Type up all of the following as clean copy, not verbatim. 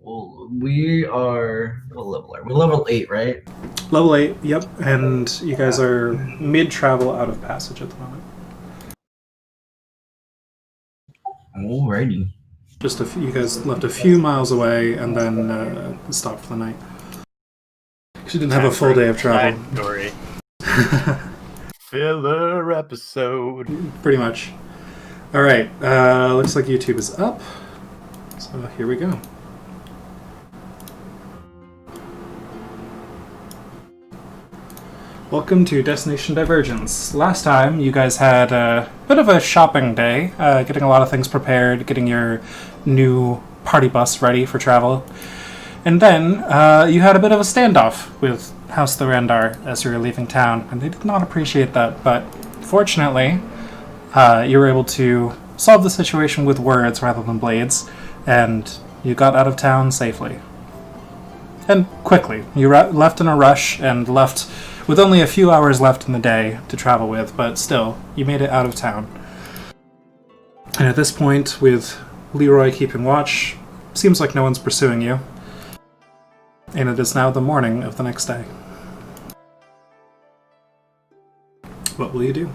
Well, we are what level are we? We're level 8, right? Level 8, yep. And you guys are mid-travel out of passage at the moment. Alrighty. You guys left a few miles away and then stopped for the night. She didn't have a full day of travel. Side story. Filler episode. Pretty much. Alright, looks like YouTube is up. So here we go. Welcome to Destination Divergence. Last time, you guys had a bit of a shopping day, getting a lot of things prepared, getting your new party bus ready for travel. And then, you had a bit of a standoff with House Thorandar as you were leaving town, and they did not appreciate that, but fortunately, you were able to solve the situation with words rather than blades, and you got out of town safely. And quickly. You left in a rush and left with only a few hours left in the day to travel with, but still, you made it out of town. And at this point, with Leroy keeping watch, seems like no one's pursuing you. And it is now the morning of the next day. What will you do?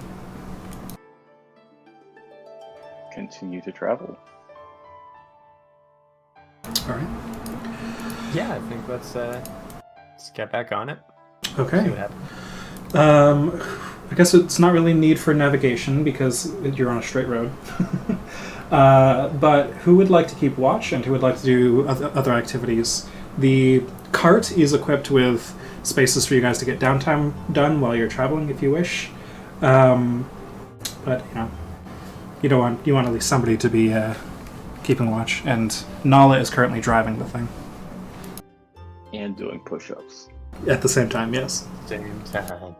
Continue to travel. Alright. Yeah, I think let's get back on it. Okay. See what happens. I guess it's not really need for navigation because you're on a straight road. But who would like to keep watch and who would like to do other activities? The cart is equipped with spaces for you guys to get downtime done while you're traveling if you wish. But you want at least somebody to be keeping watch, and Nala is currently driving the thing. And doing push-ups. At the same time, yes. Same time.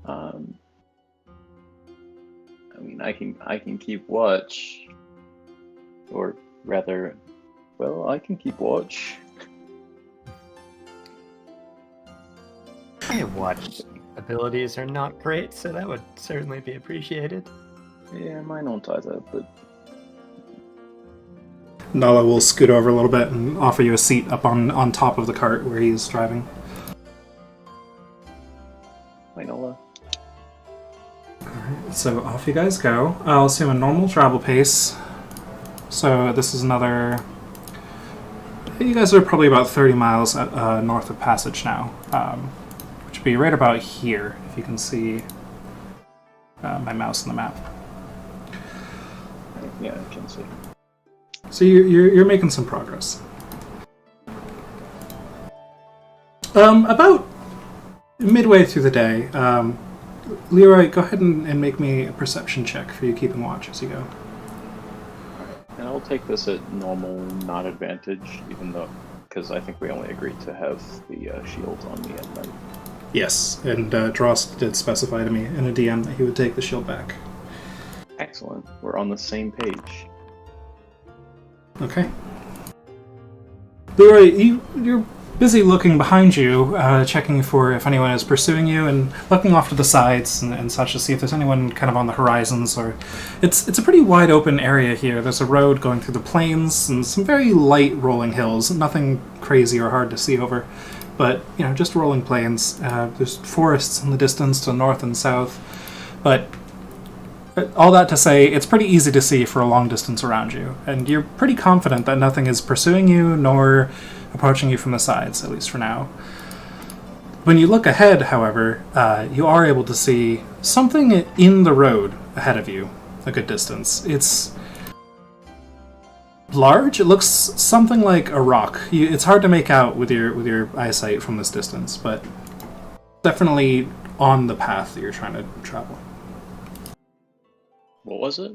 I mean, I can keep watch, or rather, well, I can keep watch. My watch abilities are not great, so that would certainly be appreciated. Yeah, mine aren't either, but Nala will scoot over a little bit and offer you a seat up on top of the cart where he's driving. hi Nola. Alright, so off you guys go. I'll assume a normal travel pace. So this is another... You guys are probably about 30 miles north of Passage now, which would be right about here, if you can see my mouse on the map. Yeah, I can see. So you're making some progress. About midway through the day, Leroy, go ahead and make me a perception check for you keeping watch as you go. And I'll take this at normal, not advantage, even though, because I think we only agreed to have the shield on me at night. Yes, and Dross did specify to me in a DM that he would take the shield back. Excellent. We're on the same page. Okay. Leroy, you're busy looking behind you, checking for if anyone is pursuing you, and looking off to the sides and such to see if there's anyone kind of on the horizons. Or it's a pretty wide open area here. There's a road going through the plains and some very light rolling hills. Nothing crazy or hard to see over, but just rolling plains. There's forests in the distance to the north and south, but all that to say, it's pretty easy to see for a long distance around you, and you're pretty confident that nothing is pursuing you nor approaching you from the sides, at least for now. When you look ahead, however, you are able to see something in the road ahead of you, a good distance. It's large. It looks something like a rock. It's hard to make out with your eyesight from this distance, but definitely on the path that you're trying to travel. What was it?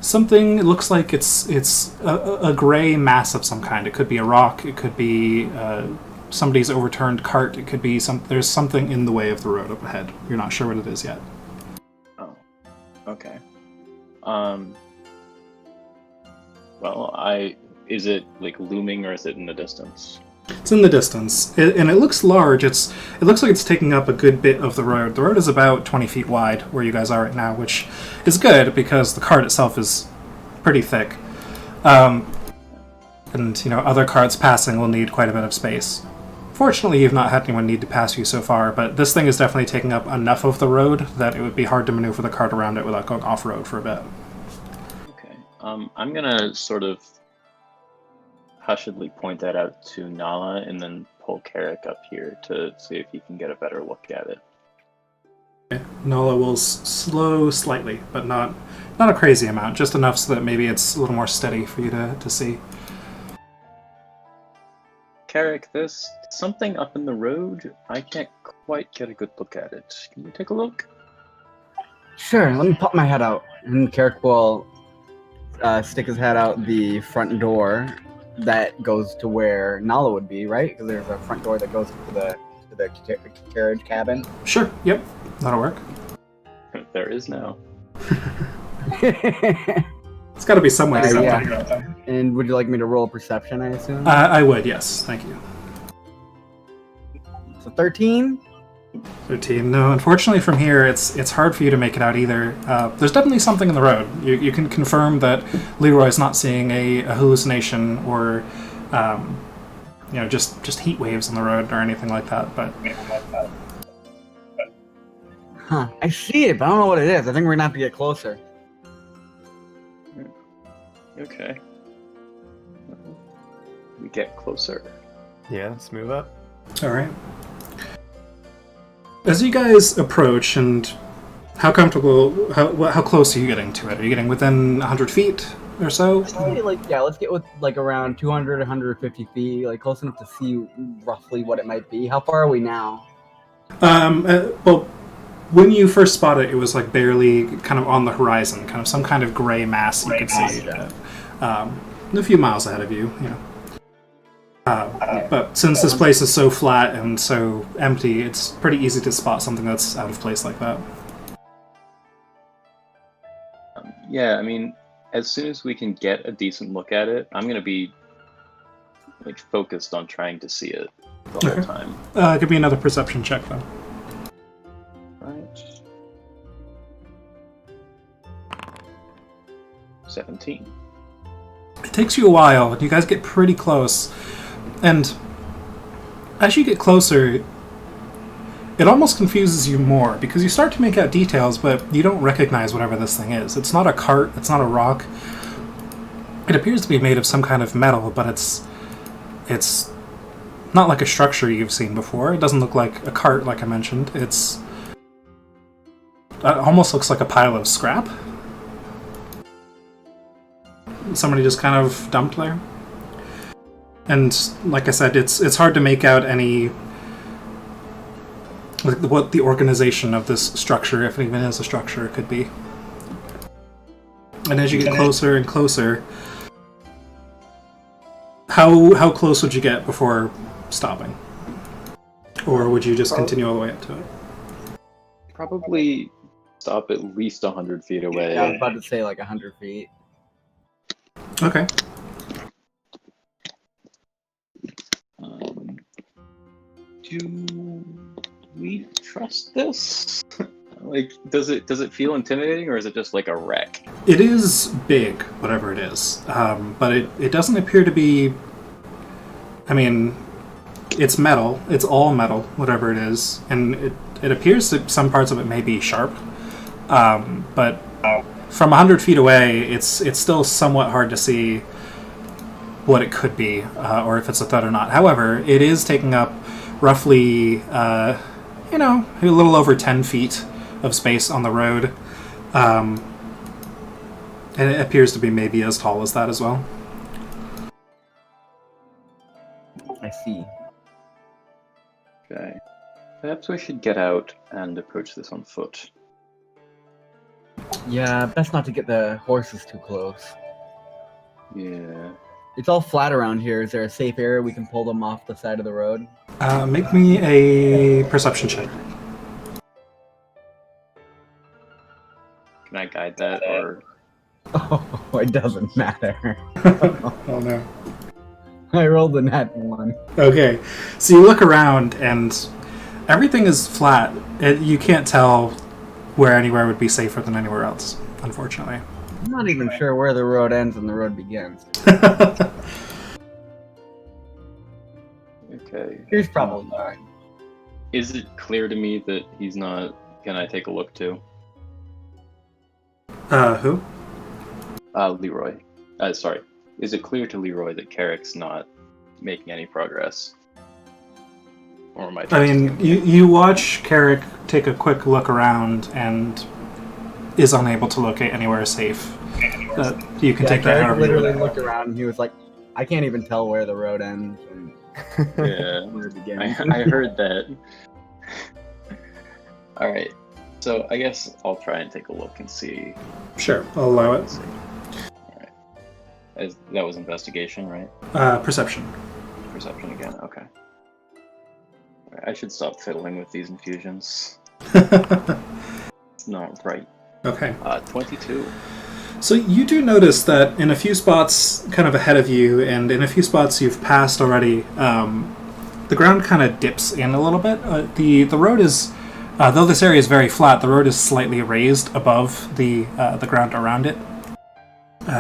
Something, it looks like it's a gray mass of some kind. It could be a rock, it could be somebody's overturned cart, it could be there's something in the way of the road up ahead. You're not sure what it is yet. Oh, okay. Well, is it like looming or is it in the distance? It's in the distance, and it looks large. It looks like it's taking up a good bit of the road. The road is about 20 feet wide where you guys are right now, which is good because the cart itself is pretty thick. and other carts passing will need quite a bit of space. Fortunately, you've not had anyone need to pass you so far, but this thing is definitely taking up enough of the road that it would be hard to maneuver the cart around it without going off-road for a bit. Okay. I'm gonna sort of hushedly point that out to Nala and then pull Carrick up here to see if he can get a better look at it. Okay. Nala will slow slightly, but not a crazy amount, just enough so that maybe it's a little more steady for you to see. Carrick, there's something up in the road. I can't quite get a good look at it. Can you take a look? Sure, let me pop my head out. And Carrick will stick his head out the front door that goes to where Nala would be, right? Because there's a front door that goes to the carriage cabin. Sure, yep, that'll work. There is now. It's got to be some way to yeah. And would you like me to roll a perception, I assume? I would, yes, thank you. So 13? 13. No, unfortunately from here it's hard for you to make it out either. There's definitely something in the road. You can confirm that Leroy's not seeing a hallucination or just heat waves on the road or anything like that, but Huh. I see it, but I don't know what it is. I think we're gonna have to get closer. Okay. We get closer. Yeah, let's move up. alright. As you guys approach, and how close are you getting to it? Are you getting within 100 feet or so? Maybe let's get with around 200, 150 feet, close enough to see roughly what it might be. How far are we now? Well, when you first spot it, it was barely kind of on the horizon, kind of some kind of gray mass you could see. A few miles ahead of you, But since this place is so flat and so empty, it's pretty easy to spot something that's out of place like that. Yeah, I mean, as soon as we can get a decent look at it, I'm gonna be focused on trying to see it the whole time. Give me another perception check, then. Right. 17. It takes you a while, and you guys get pretty close. And as you get closer, it almost confuses you more, because you start to make out details, but you don't recognize whatever this thing is. It's not a cart, it's not a rock. It appears to be made of some kind of metal, but it's not like a structure you've seen before. It doesn't look like a cart, like I mentioned. It almost looks like a pile of scrap. Somebody just kind of dumped there. And like I said, it's hard to make out any what the organization of this structure, if it even is a structure, could be. And as you get closer and closer, how close would you get before stopping? Or would you just continue all the way up to it? Probably stop at least 100 feet away. Yeah, I was about to say 100 feet. Okay. Do we trust this? Does it feel intimidating, or is it just like a wreck? It is big, whatever it is, but it doesn't appear to be. I mean, it's metal. It's all metal, whatever it is, and it appears that some parts of it may be sharp, but from 100 feet away, it's still somewhat hard to see what it could be, or if it's a threat or not. However, it is taking up roughly, a little over 10 feet of space on the road, and it appears to be maybe as tall as that as well. I see. Okay. Perhaps we should get out and approach this on foot. Yeah, best not to get the horses too close. Yeah. It's all flat around here. Is there a safe area we can pull them off the side of the road? Make me a perception check. Can I guide that, or? Oh, it doesn't matter. Oh no. I rolled a nat 1. Okay, so you look around and everything is flat. You can't tell where anywhere would be safer than anywhere else, unfortunately. I'm not even sure where the road ends and the road begins. Okay. He's probably fine. Is it clear to me that he's not? Can I take a look too? Who? Leroy. Sorry. Is it clear to Leroy that Carrick's not making any progress? Or am I? I mean, you watch Carrick take a quick look around and is unable to locate anywhere safe. You can take that Carrick however you literally want. looked around and he was like, I can't even tell where the road ends and Yeah, where it begins. I heard that. All right. So I guess I'll try and take a look and see. Sure, I'll allow it. Let's see. All right. That was investigation, right? Perception. Perception again. Okay. All right, I should stop fiddling with these infusions. It's not right. Okay. 22. So you do notice that in a few spots kind of ahead of you, and in a few spots you've passed already, the ground kind of dips in a little bit. The road is, though this area is very flat, the road is slightly raised above the ground around it.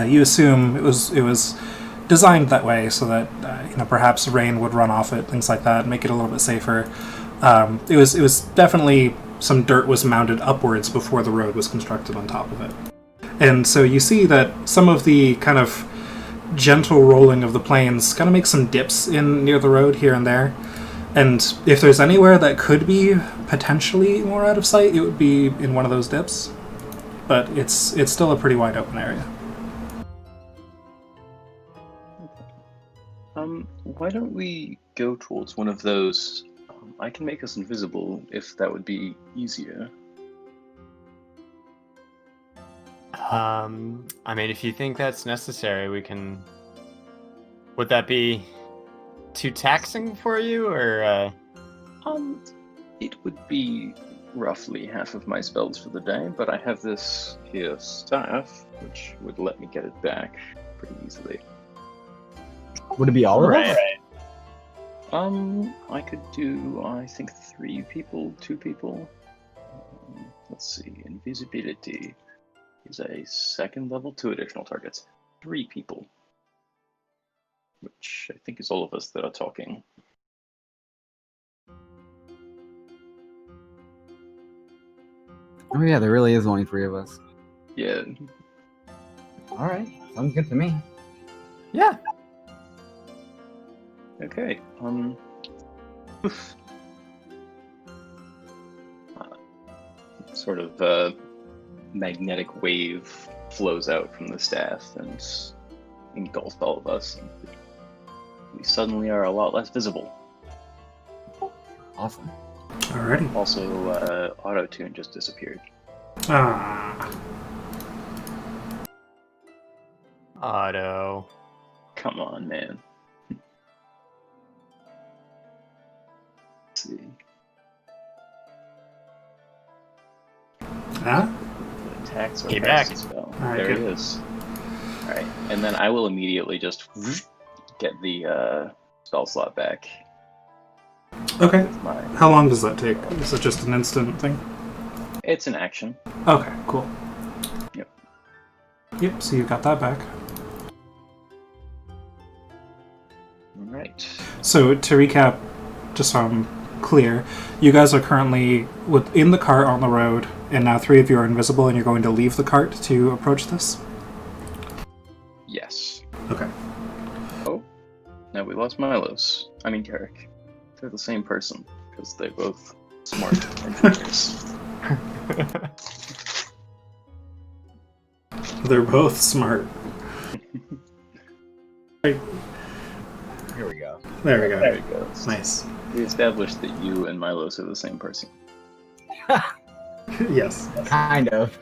You assume it was designed that way so that perhaps rain would run off it, things like that, make it a little bit safer. It was definitely some dirt was mounded upwards before the road was constructed on top of it. And so you see that some of the kind of gentle rolling of the plains kind of makes some dips in near the road here and there. And if there's anywhere that could be potentially more out of sight, it would be in one of those dips. But it's still a pretty wide open area. Why don't we go towards one of those? I can make us invisible if that would be easier. I mean, if you think that's necessary, we can. Would that be too taxing for you, or? It would be roughly half of my spells for the day, but I have this here staff, which would let me get it back pretty easily. Would it be all right? I could do, I think, 3 people, 2 people. Let's see, invisibility is a 2nd level, 2 additional targets. 3 people. Which I think is all of us that are talking. Oh yeah, there really is only 3 of us. Yeah. Alright, sounds good to me. Yeah. Okay. Sort of magnetic wave flows out from the staff and engulfs all of us. And we suddenly are a lot less visible. Awesome. Alrighty. Also, auto-tune just disappeared. Ah. Auto. Come on, man. Let's see. Huh? Attacks or Get back. spell. Alright, There good. he is. Alright, and then I will immediately just get the spell slot back. Okay. With my... How long does that take? Is it just an instant thing? It's an action. Okay, cool. Yep. Yep, so you got that back. Alright. So to recap, just so I'm clear, you guys are currently in the cart on the road, and now 3 of you are invisible, and you're going to leave the cart to approach this? Yes. Okay. Oh, now we lost Milos. I mean Carrick. They're the same person, because they're both smart engineers. They're both smart. Right. Here we go. There we go. There we go. Nice. We established that you and Milos are the same person. Yes. Kind of.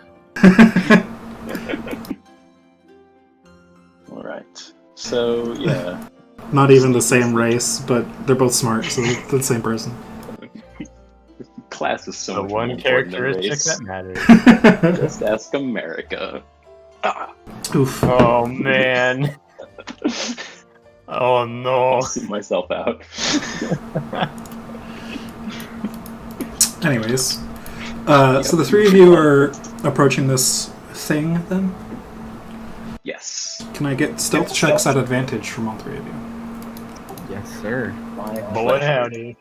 Alright. So, yeah. Not even the same race, but they're both smart, so they're the same person. Class is so The much one more important than characteristic race. that matters. Just ask America. Ah. Oof. Oh man. Oh no. I'll see myself out. Anyways, so the 3 of you are approaching this thing, then? Yes. Can I get stealth checks at advantage from all 3 of you? Yes. Yes, sir. My Boy, pleasure. howdy.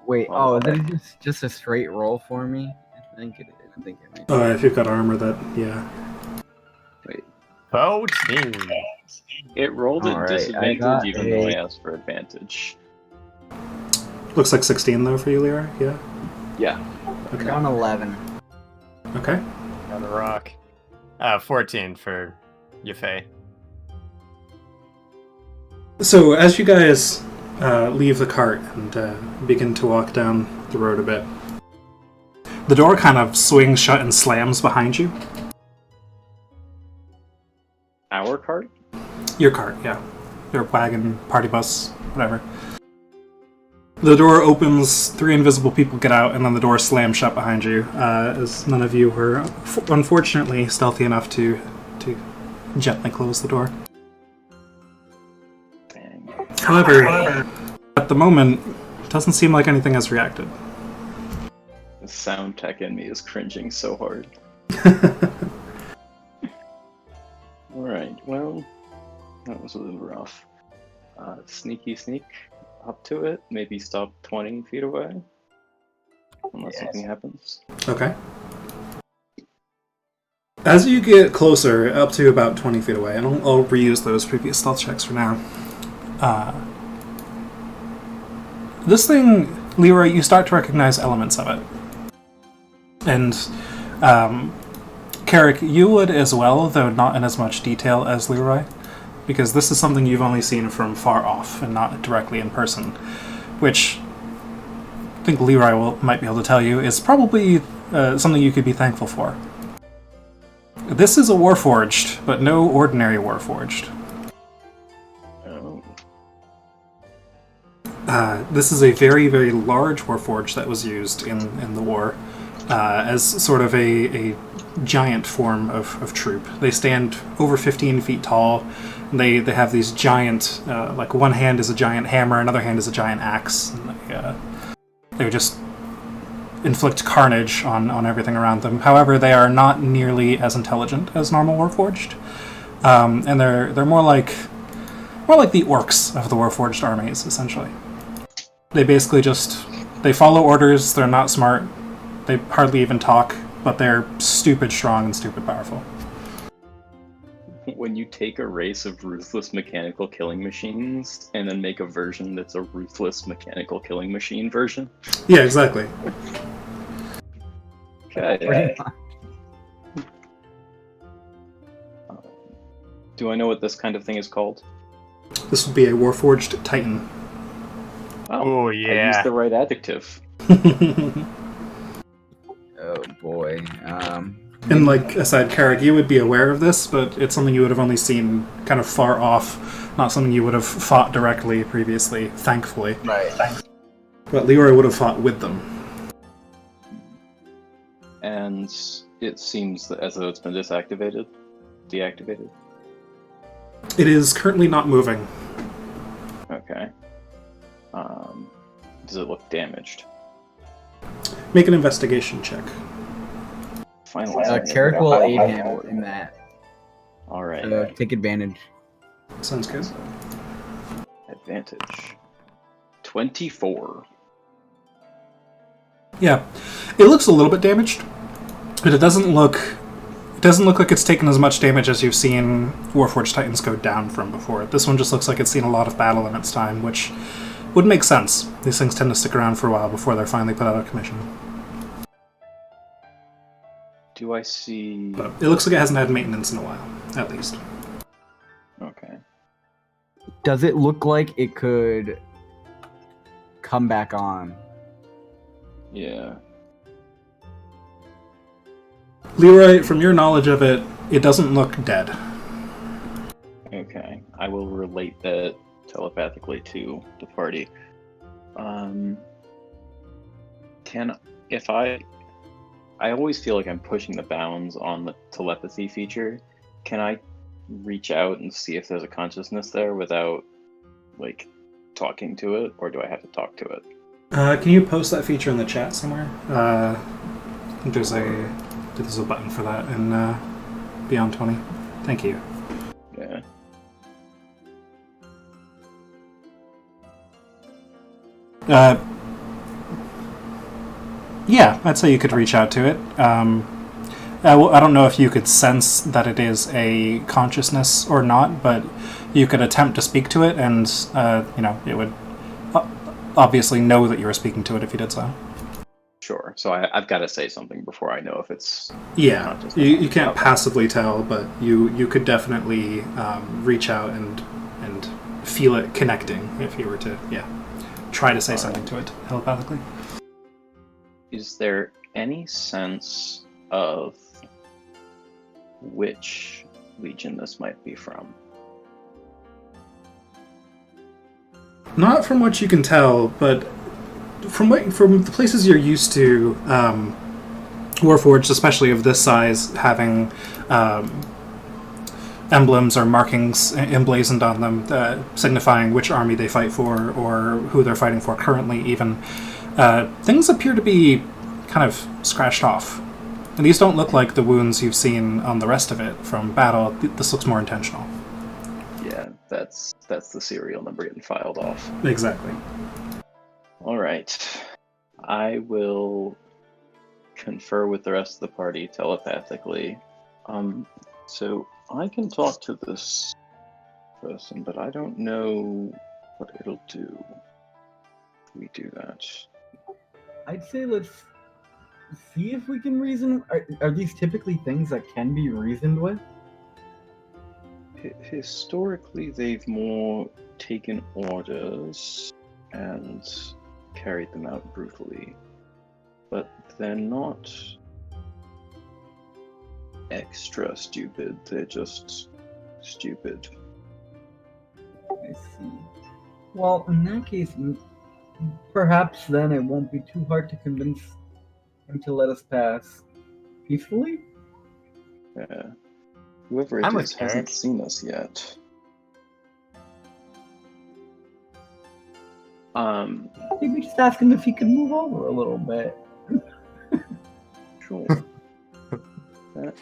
Wait. Oh, Oh, is it just a straight roll for me? I think it is. I think it might be. If you've got armor, that yeah. Wait. 14. It rolled at Alright, I disadvantage got even though I a- asked for advantage. Looks like 16 though for you, Leroy. Yeah. Yeah. I got an 11. Okay. On the rock. 14 for Yafei. So as you guys leave the cart and begin to walk down the road a bit, the door kind of swings shut and slams behind you. Our cart? Your cart, yeah. Your wagon, party bus, whatever. The door opens, 3 invisible people get out, and then the door slams shut behind you, as none of you were unfortunately stealthy enough to gently close the door. Dang. However, at the moment, it doesn't seem like anything has reacted. The sound tech in me is cringing so hard. Alright, well, that was a little rough. Sneaky sneak up to it, maybe stop 20 feet away. Unless something happens. Okay. As you get closer, up to about 20 feet away, and I'll reuse those previous stealth checks for now. This thing, Leroy, you start to recognize elements of it. And, Carrick, you would as well, though not in as much detail as Leroy, because this is something you've only seen from far off and not directly in person, which I think Leroy might be able to tell you is probably something you could be thankful for. This is a Warforged, but no ordinary Warforged. Oh. This is a very, very large Warforged that was used in the war as sort of a giant form of troop. They stand over 15 feet tall. They have these giant, like one hand is a giant hammer, another hand is a giant axe. And they would just inflict carnage on everything around them. However, they are not nearly as intelligent as normal Warforged, and they're more like the orcs of the Warforged armies, essentially. They basically they follow orders. They're not smart. They hardly even talk, but they're stupid strong and stupid powerful. When you take a race of ruthless mechanical killing machines and then make a version that's a ruthless mechanical killing machine version. Yeah, exactly. Okay. Do I know what this kind of thing is called? This would be a Warforged Titan. Oh, I yeah. used the right adjective. Oh boy. And like I said, Carrick, you would be aware of this, but it's something you would have only seen kind of far off, not something you would have fought directly previously, thankfully. Right. But Leroy would have fought with them. And it seems that as though it's been deactivated. It is currently not moving. Okay. Does it look damaged? Make an investigation check. Finally. Carrick will aid him in that. Alright. Take advantage. Sounds good. Advantage. 24. Yeah, it looks a little bit damaged, but it doesn't look like it's taken as much damage as you've seen Warforged Titans go down from before. This one just looks like it's seen a lot of battle in its time, which would make sense. These things tend to stick around for a while before they're finally put out of commission. Do I see... But it looks like it hasn't had maintenance in a while, at least. Okay. Does it look like it could come back on? Yeah. Leroy, from your knowledge of it, it doesn't look dead. Okay. I will relate that telepathically to the party. I always feel like I'm pushing the bounds on the telepathy feature. Can I reach out and see if there's a consciousness there without, like, talking to it, or do I have to talk to it? Can you post that feature in the chat somewhere? I think there's a button for that in beyond 20. Thank you. Yeah. Yeah, I'd say you could reach out to it. I don't know if you could sense that it is a consciousness or not, but you could attempt to speak to it, and it would obviously know that you were speaking to it if you did so. Sure. So I've got to say something before I know if it's Yeah, conscious. you can't Okay. passively tell, but you could definitely reach out and feel it connecting if you were to try to say something to it telepathically. Is there any sense of which legion this might be from? Not from what you can tell, but from the places you're used to, Warforged, especially of this size, having emblems or markings emblazoned on them, signifying which army they fight for or who they're fighting for currently. Even things appear to be kind of scratched off, and these don't look like the wounds you've seen on the rest of it from battle. This looks more intentional. Yeah, that's the serial number getting filed off. Exactly. All right. I will confer with the rest of the party telepathically. So I can talk to this person, but I don't know what it'll do if we do that. I'd say let's see if we can reason. Are these typically things that can be reasoned with? Historically, they've more taken orders and carried them out brutally, but they're not extra stupid, they're just stupid. I see. Well, in that case, perhaps then it won't be too hard to convince him to let us pass peacefully. Whoever it I'm is with hasn't Eric. seen us yet. Maybe just ask him if he could move over a little bit. Sure. That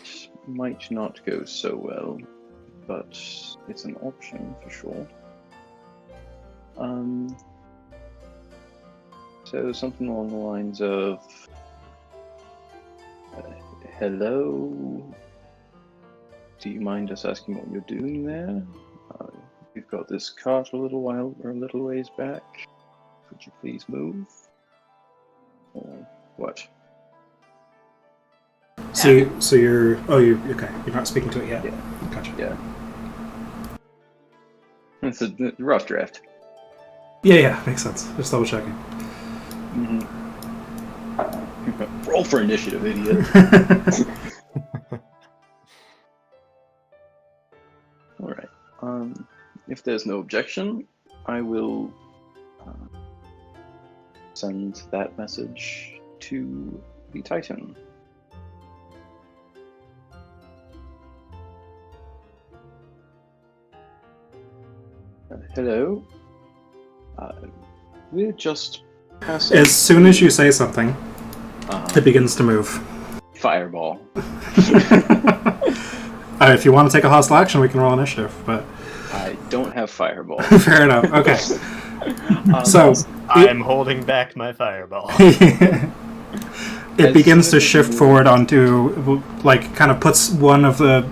might not go so well, but it's an option for sure. So something along the lines of, hello, do you mind us asking what you're doing there? We've got this cart a little ways back. Could you please move? Or what? So you're okay. You're not speaking to it yet. Yeah. Gotcha. Yeah. It's a rough draft. Yeah, makes sense. Just double checking. Mm-hmm. Roll for initiative, idiot. All right. If there's no objection, I will send that message to the Titan. Hello. We're just passing. As soon as you say something, it begins to move. Fireball. If you want to take a hostile action, we can roll initiative, but I don't have fireball. fair enough. Okay. So I'm holding back my fireball. it begins to shift forward onto, like, kind of puts one of the,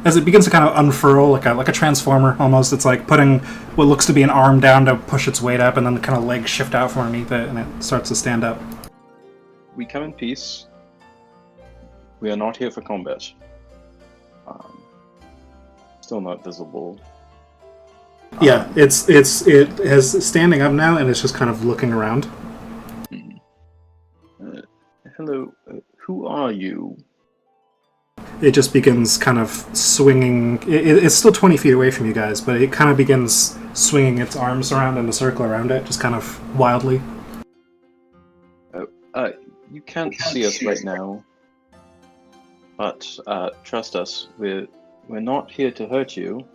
as it begins to kind of unfurl like a transformer almost. It's like putting what looks to be an arm down to push its weight up, and then the kind of legs shift out from underneath it, and it starts to stand up. We come in peace. We are not here for combat. Still not visible. Yeah, it has standing up now, and it's just kind of looking around. Hello, who are you? It just begins kind of swinging. It's still 20 feet away from you guys, but it kind of begins swinging its arms around in a circle around it, just kind of wildly. You can't see us right now, but trust us, we're not here to hurt you.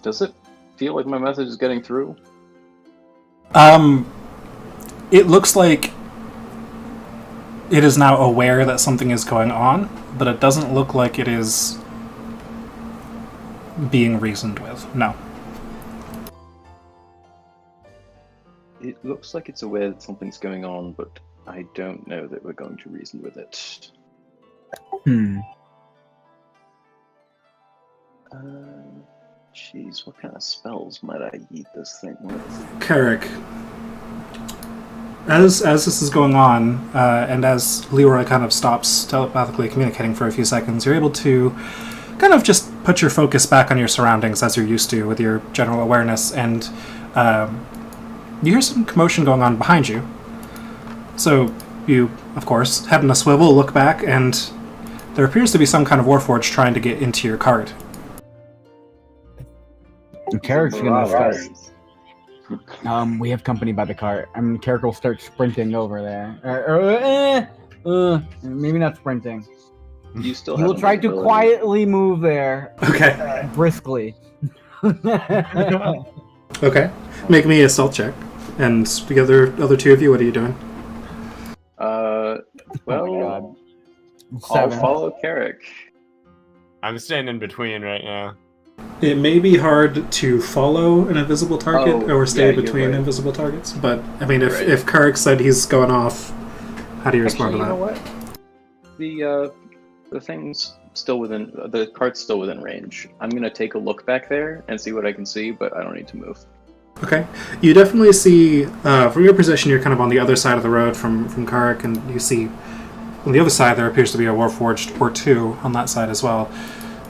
Does it feel like my message is getting through? It looks like it is now aware that something is going on, but it doesn't look like it is being reasoned with. No. It looks like it's aware that something's going on, but I don't know that we're going to reason with it. Jeez, what kind of spells might I eat this thing with? Carrick, as this is going on, and as Leroy kind of stops telepathically communicating for a few seconds, you're able to kind of just put your focus back on your surroundings as you're used to with your general awareness, and you hear some commotion going on behind you. So you, of course, head in a swivel, look back, and there appears to be some kind of warforged trying to get into your cart. And Carrick's gonna start. We have company by the cart. Carrick will start sprinting over there. Maybe not sprinting. You still He have will try to ability. quietly move there, Okay. briskly. Okay. Make me a stealth check. And the other two of you, what are you doing? Well, Oh I'll 7. follow Carrick. I'm staying in between right now. It may be hard to follow an invisible target or stay yeah, you're between right. invisible targets, but I mean, if Right. if Carrick said he's going off, how do you respond Actually, to you that? know what? The thing's still within the cart's still within range. I'm gonna take a look back there and see what I can see, but I don't need to move. Okay, you definitely see from your position. You're kind of on the other side of the road from Carrick, and you see on the other side there appears to be a warforged or two on that side as well.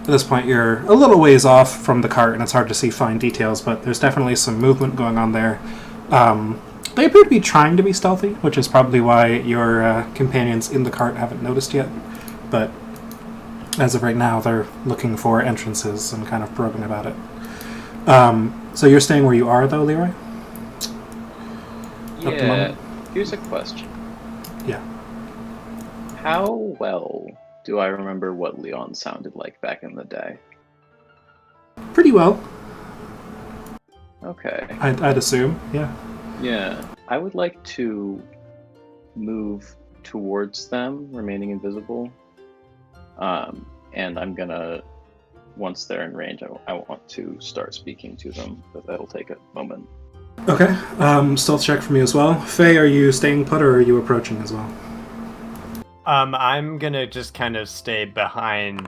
At this point, you're a little ways off from the cart, and it's hard to see fine details, but there's definitely some movement going on there. They appear to be trying to be stealthy, which is probably why your companions in the cart haven't noticed yet. But as of right now, they're looking for entrances and kind of probing about it. So you're staying where you are, though, Leroy? At the Yeah. moment? Here's a question. Yeah. How well do I remember what Leon sounded like back in the day? Pretty well, Okay. I'd assume, yeah. Yeah. I would like to move towards them, remaining invisible. And I'm gonna, once they're in range, I want to start speaking to them, but that'll take a moment. Okay, stealth check for me as well. Faye, are you staying put or are you approaching as well? I'm gonna just kind of stay behind.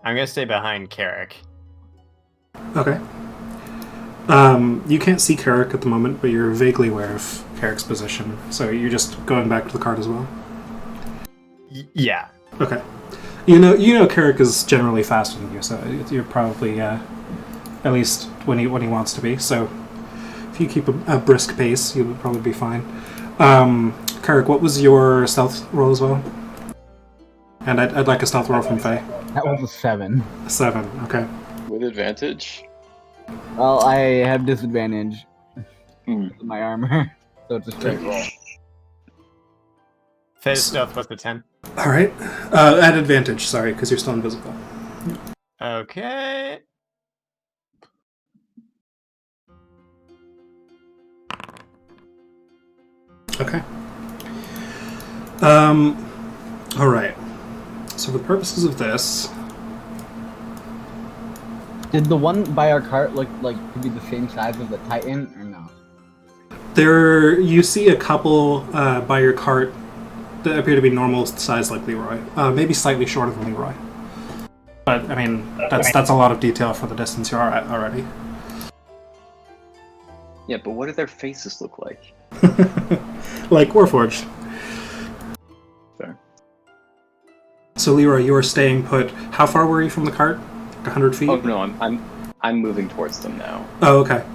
I'm gonna stay behind Carrick. Okay. You can't see Carrick at the moment, but you're vaguely aware of Carrick's position, so you're just going back to the cart as well? Yeah. Okay. You know Carrick is generally faster than you, so you're probably, at least when he wants to be, so if you keep a brisk pace, you would probably be fine. Carrick, what was your stealth roll as well? And I'd like a stealth roll from Faye. That was a 7. 7, okay. With advantage? Well, I have disadvantage Hmm. with my armor, so it's a straight roll. Faye's stealth was the 10. Alright. At advantage, sorry, because you're still invisible. Okay. Okay. Alright. So for the purposes of this, Did the one by our cart look like to be the same size as the Titan, or no? you see a couple by your cart that appear to be normal size like Leroy. Maybe slightly shorter than Leroy. But, I mean, that's a lot of detail for the distance you are at already. Yeah, but what do their faces look like? Like Warforged. Fair. So Leroy, you are staying put. How far were you from the cart? 100 feet? Oh no, I'm moving towards them now. Oh, okay.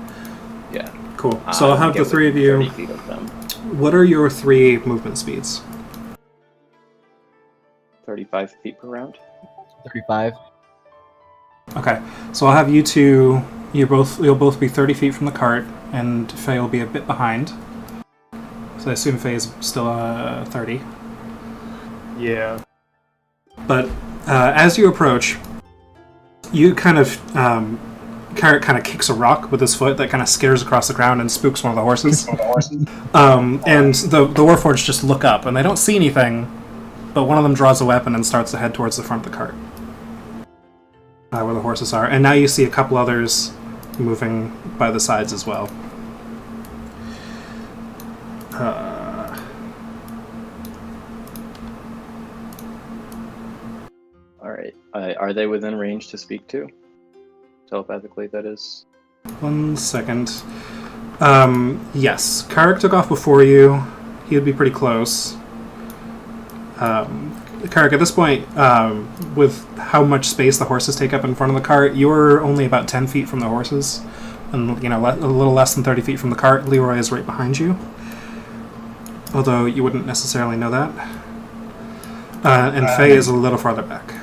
Yeah. Cool. So I'll have the Get three of within you. 30 feet of them. What are your 3 movement speeds? 35 feet per round. 35. Okay. So I'll have you two. You'll both be 30 feet from the cart, and Faye will be a bit behind. So I assume Faye is still 30. Yeah. But as you approach, you kind of Carrot kind of kicks a rock with his foot that kind of skitters across the ground and spooks one of the horses. And the Warforged just look up, and they don't see anything, but one of them draws a weapon and starts to head towards the front of the cart. Where the horses are. And now you see a couple others moving by the sides as well. Alright. Are they within range to speak to? Telepathically, that is. 1 second. Yes. Karek took off before you. He would be pretty close. Karek, at this point, with how much space the horses take up in front of the cart, you're only about 10 feet from the horses. And, a little less than 30 feet from the cart. Leroy is right behind you. Although you wouldn't necessarily know that. And Faye is a little farther back.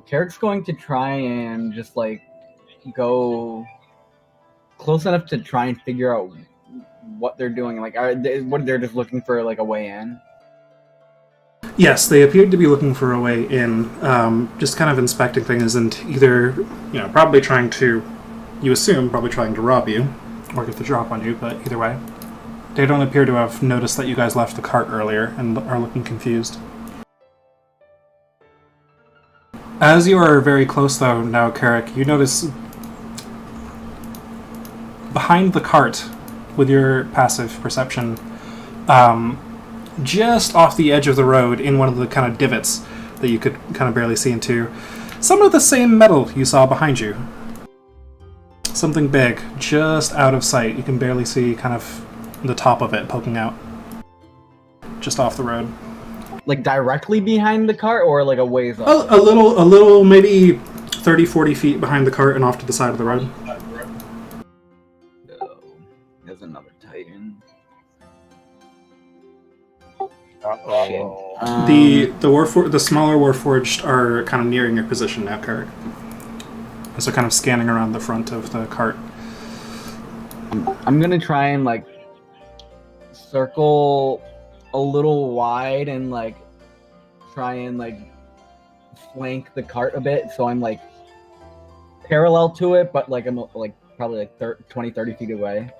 Karek's going to try and just go close enough to try and figure out what they're doing. They're just looking for a way in? Yes, they appeared to be looking for a way in, just kind of inspecting things and either, probably trying to rob you, or get the drop on you, but either way. They don't appear to have noticed that you guys left the cart earlier and are looking confused. As you are very close, though, now, Karek, you notice behind the cart, with your passive perception, just off the edge of the road, in one of the kind of divots that you could kind of barely see into, some of the same metal you saw behind you. Something big, just out of sight. You can barely see kind of the top of it poking out. Just off the road. Directly behind the cart, or a ways off? A little, maybe 30, 40 feet behind the cart and off to the side of the road. Oh, there's another Titan. Uh-oh. The smaller Warforged are kind of nearing your position now, Karek. As they're kind of scanning around the front of the cart. I'm gonna try and circle a little wide and try and flank the cart a bit, so I'm parallel to it, but I'm probably 20, 30 feet away.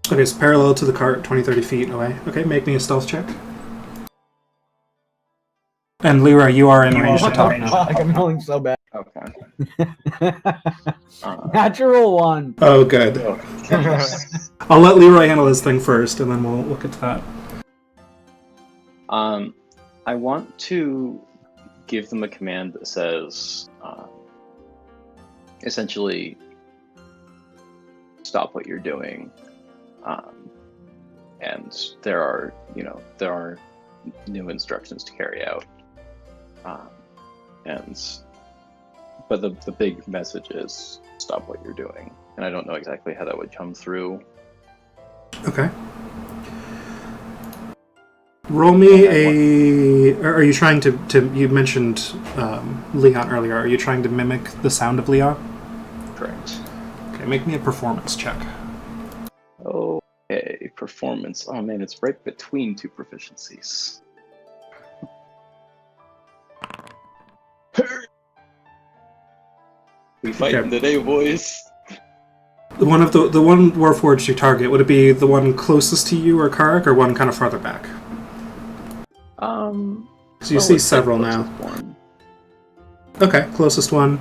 Okay, so parallel to the cart, 20, 30 feet away. Okay, make me a stealth check. And Leroy, you are in range to talk now. I'm feeling so bad. Okay. Natural 1. Oh, good. I'll let Leroy handle his thing first, and then we'll look into that. I want to give them a command that says, essentially, stop what you're doing. And there are new instructions to carry out. But the big message is stop what you're doing. And I don't know exactly how that would come through. Okay. Roll me a... Are you trying to you mentioned Leon earlier. Are you trying to mimic the sound of Leon? Correct. Okay, make me a performance check. Okay, performance. Oh man, it's right between two proficiencies. We fighting today, boys. The one Warforged you target, would it be the one closest to you or Karek, or one kind of farther back? So you see several now. One. Okay, closest one.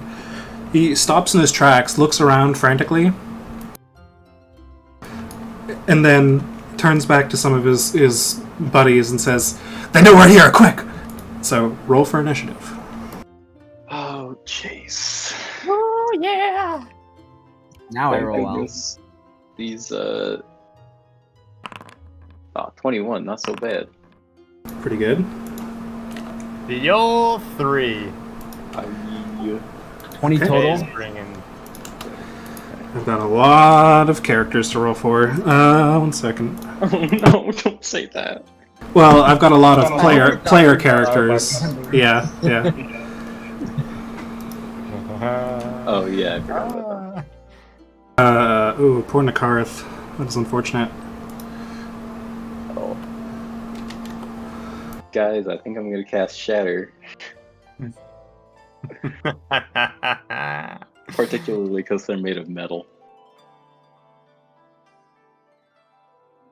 He stops in his tracks, looks around frantically, and then turns back to some of his buddies and says, "They know we're here, quick!" So roll for initiative. Oh, jeez. Oh, yeah! Now I Thank roll well. goodness. These, 21, not so bad. Pretty good. The old 3 20 Okay. total. is bringing. I've got a lot of characters to roll for. 1 second. Oh no, don't say that. Well, I've got a lot of player characters. Yeah. Oh yeah, I forgot about that. Ooh, poor Nakarth. That is unfortunate. Oh. Guys, I think I'm gonna cast Shatter. Particularly because they're made of metal.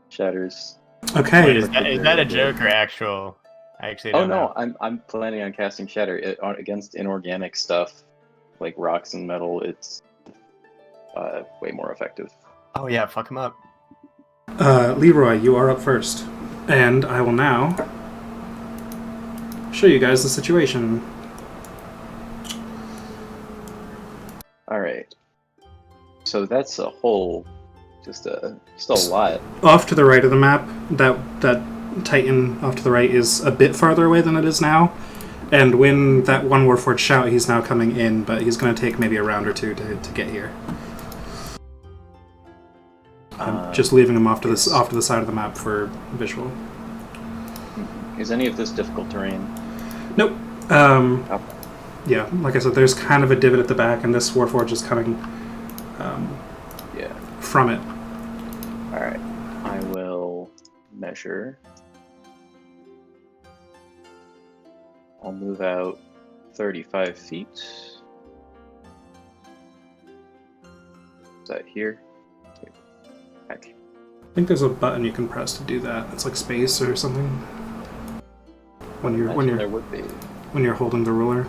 Shatters. Okay. Wait, is that a joke or actual? I actually Oh don't no, know. I'm planning on casting Shatter against inorganic stuff like rocks and metal. It's way more effective. Oh yeah, fuck him up. Leroy, you are up first. And I will now show you guys the situation. All right. So that's a whole, just a lot. Off to the right of the map, that Titan off to the right is a bit farther away than it is now. And when that one Warforged shout, he's now coming in, but he's going to take maybe a round or two to get here. I'm just leaving him off to the side of the map for visual. Is any of this difficult terrain? Nope. Okay. Yeah, like I said, there's kind of a divot at the back, and this Warforged is coming from it. All right. I will measure. I'll move out 35 feet. Is that here? Okay. I think there's a button you can press to do that. It's like space or something. When There would be. when you're holding the ruler.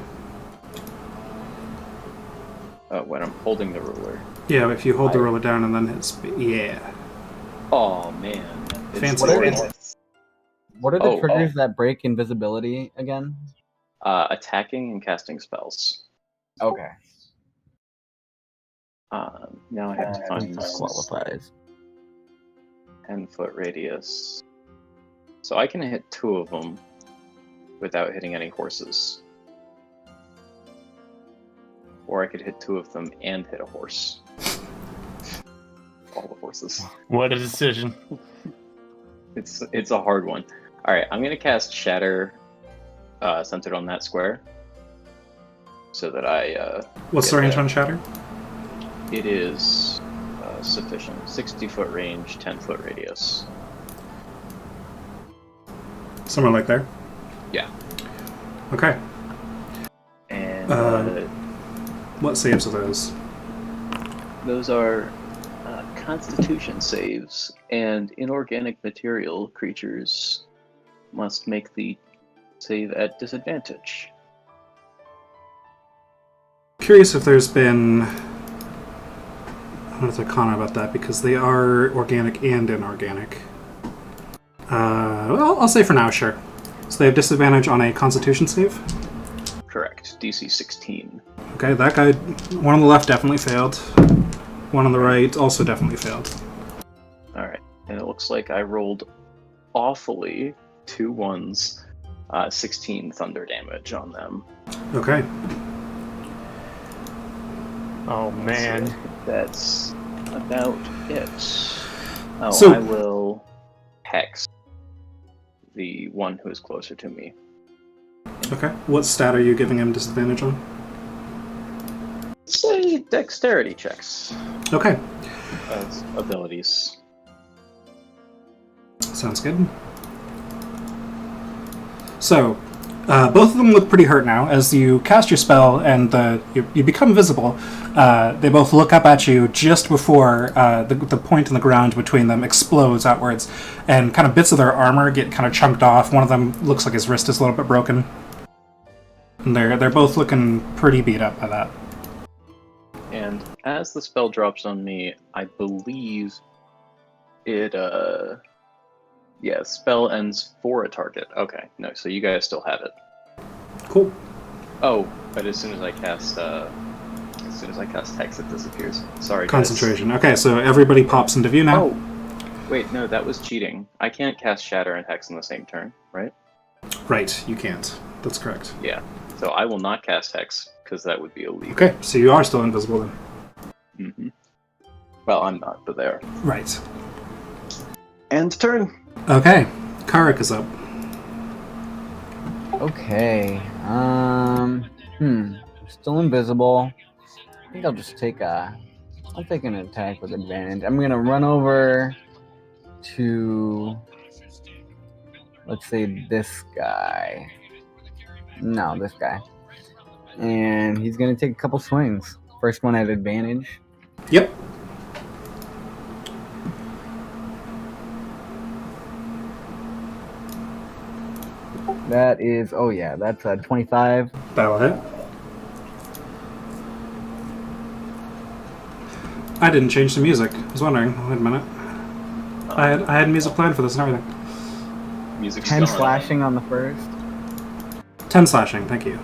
When I'm holding the ruler. Yeah, if you hold the ruler down and then hit space. Yeah. Oh man. Fancy. What are the triggers that break invisibility again? Attacking and casting spells. Okay. Now I have to find Qualifies. 10-foot radius. So I can hit 2 of them without hitting any horses. Or I could hit 2 of them and hit a horse. All the horses. What a decision. It's a hard one. Alright, I'm gonna cast Shatter centered on that square. So that I What's the range on Shatter? It is sufficient. 60-foot range, 10-foot radius. Somewhere like there? Yeah. Okay. And what saves are those? those are Constitution saves, and inorganic material creatures must make the save at disadvantage. Curious if there's been... I don't have to comment about that because they are organic and inorganic. Well, I'll say for now, sure. So they have disadvantage on a Constitution save? Correct. DC 16. Okay, that guy, one on the left definitely failed. One on the right also definitely failed. Alright, and it looks like I rolled awfully 2 ones, 16 thunder damage on them. Okay. Oh man. So that's about it. Oh, So- I will hex the one who is closer to me. Okay. What stat are you giving him disadvantage on? Say dexterity checks Okay. as abilities. Sounds good. So, both of them look pretty hurt now. As you cast your spell and you become visible, they both look up at you just before the point in the ground between them explodes outwards, and kind of bits of their armor get kind of chunked off. One of them looks like his wrist is a little bit broken. And they're both looking pretty beat up by that. And as the spell drops on me, I believe it, spell ends for a target. Okay, no, so you guys still have it. Cool. Oh, but as soon as I cast Hex, it disappears. Sorry, guys. Concentration. Okay, so everybody pops into view now. Oh, wait, no, that was cheating. I can't cast Shatter and Hex in the same turn, right? Right, you can't. That's correct. Yeah, so I will not cast Hex, because that would be illegal. Okay, so you are still invisible then. Mm-hmm. Well, I'm not, but they are. Right. End turn. Okay, Karik is up. Okay. Still invisible. I think I'll just take I'll take an attack with advantage. I'm gonna run over to, let's say, this guy. No, this guy. And he's gonna take a couple swings. First one at advantage. Yep. That is, oh yeah, that's a 25. That'll hit. I didn't change the music. I was wondering. Wait a minute. I had music planned for this and everything. Music's 10 going on. slashing on the first. 10 slashing, thank you.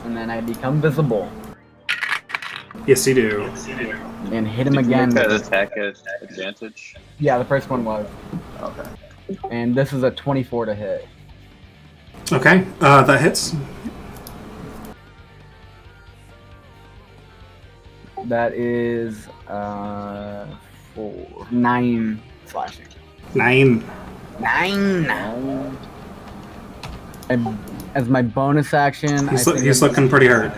And then I become visible. Yes, you do. And hit him Did you again. make that attack at advantage? Yeah, the first one was. Okay. And this is a 24 to hit. Okay, that hits. That is 9 slashing. 9. 9. And as my bonus action, He's looking pretty hurt.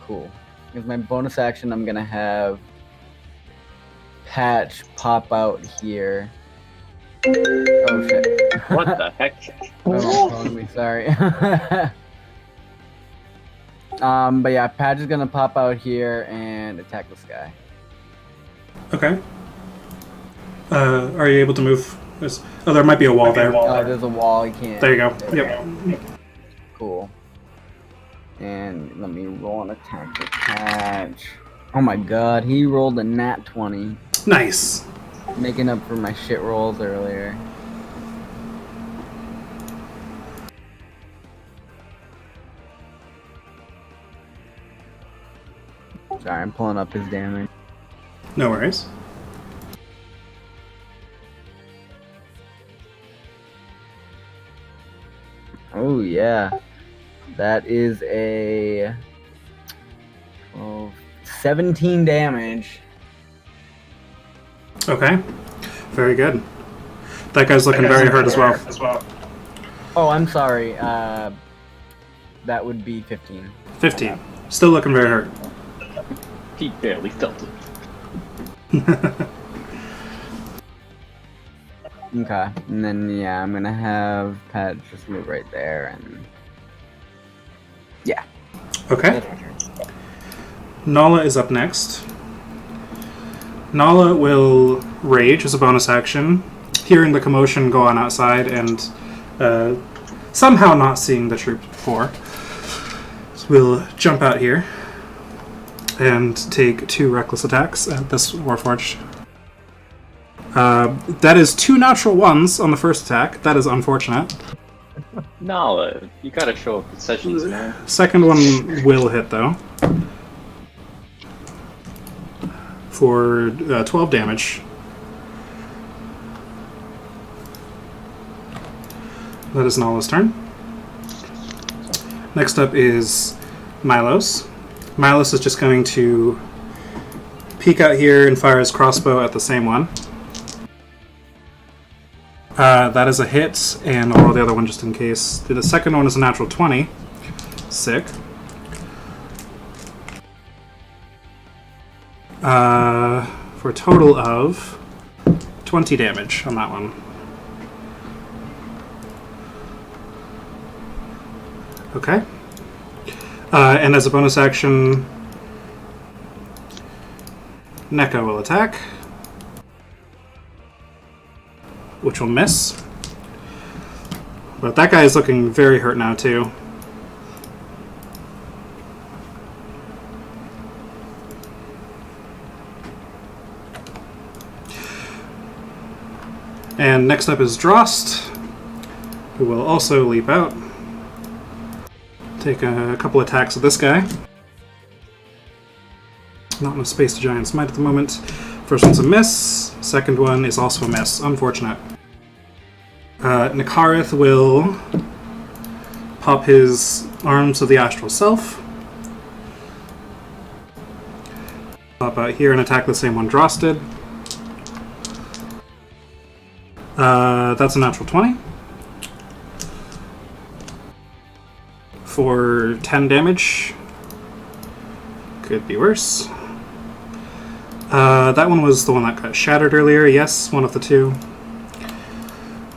Cool. As my bonus action, I'm gonna have Patch pop out here. Oh shit! What the heck? Oh, totally sorry. But yeah, Patch is gonna pop out here and attack this guy. Okay. Are you able to move? There might be a wall there. There's a wall. You can't. There you go. Yep. Cool. And let me roll an attack with Patch. Oh my god, he rolled a nat 20. Nice. Making up for my shit rolls earlier. Sorry, I'm pulling up his damage. No worries. Oh yeah. That is a 17 damage. Okay. Very good. That guy's looking very hurt as well. Oh, I'm sorry. That would be 15. 15. Still looking very hurt. He barely felt it. Okay. And then, yeah, I'm gonna have Pat just move right there and... Yeah. Okay. Nala is up next. Nala will rage as a bonus action, hearing the commotion go on outside and somehow not seeing the troop before. So we'll jump out here and take 2 reckless attacks at this Warforged. That is 2 natural ones on the first attack. That is unfortunate. Nala, you gotta show up concessions, man. Second one will hit, though. For 12 damage. That is Nala's turn. Next up is Milos. Milos is just going to peek out here and fire his crossbow at the same one. That is a hit, and I'll roll the other one just in case. The second one is a natural 20. Sick. For a total of 20 damage on that one. Okay. And as a bonus action, Neko will attack, which will miss. But that guy is looking very hurt now, too. And next up is Drost, who will also leap out. Take a couple attacks at this guy. Not enough space to Giant Smite at the moment. First one's a miss. Second one is also a miss. Unfortunate. Nikarith will pop his Arms of the Astral Self. Pop out here and attack the same one Drost did. That's a natural 20. For 10 damage. Could be worse. That one was the one that got shattered earlier. Yes, one of the 2.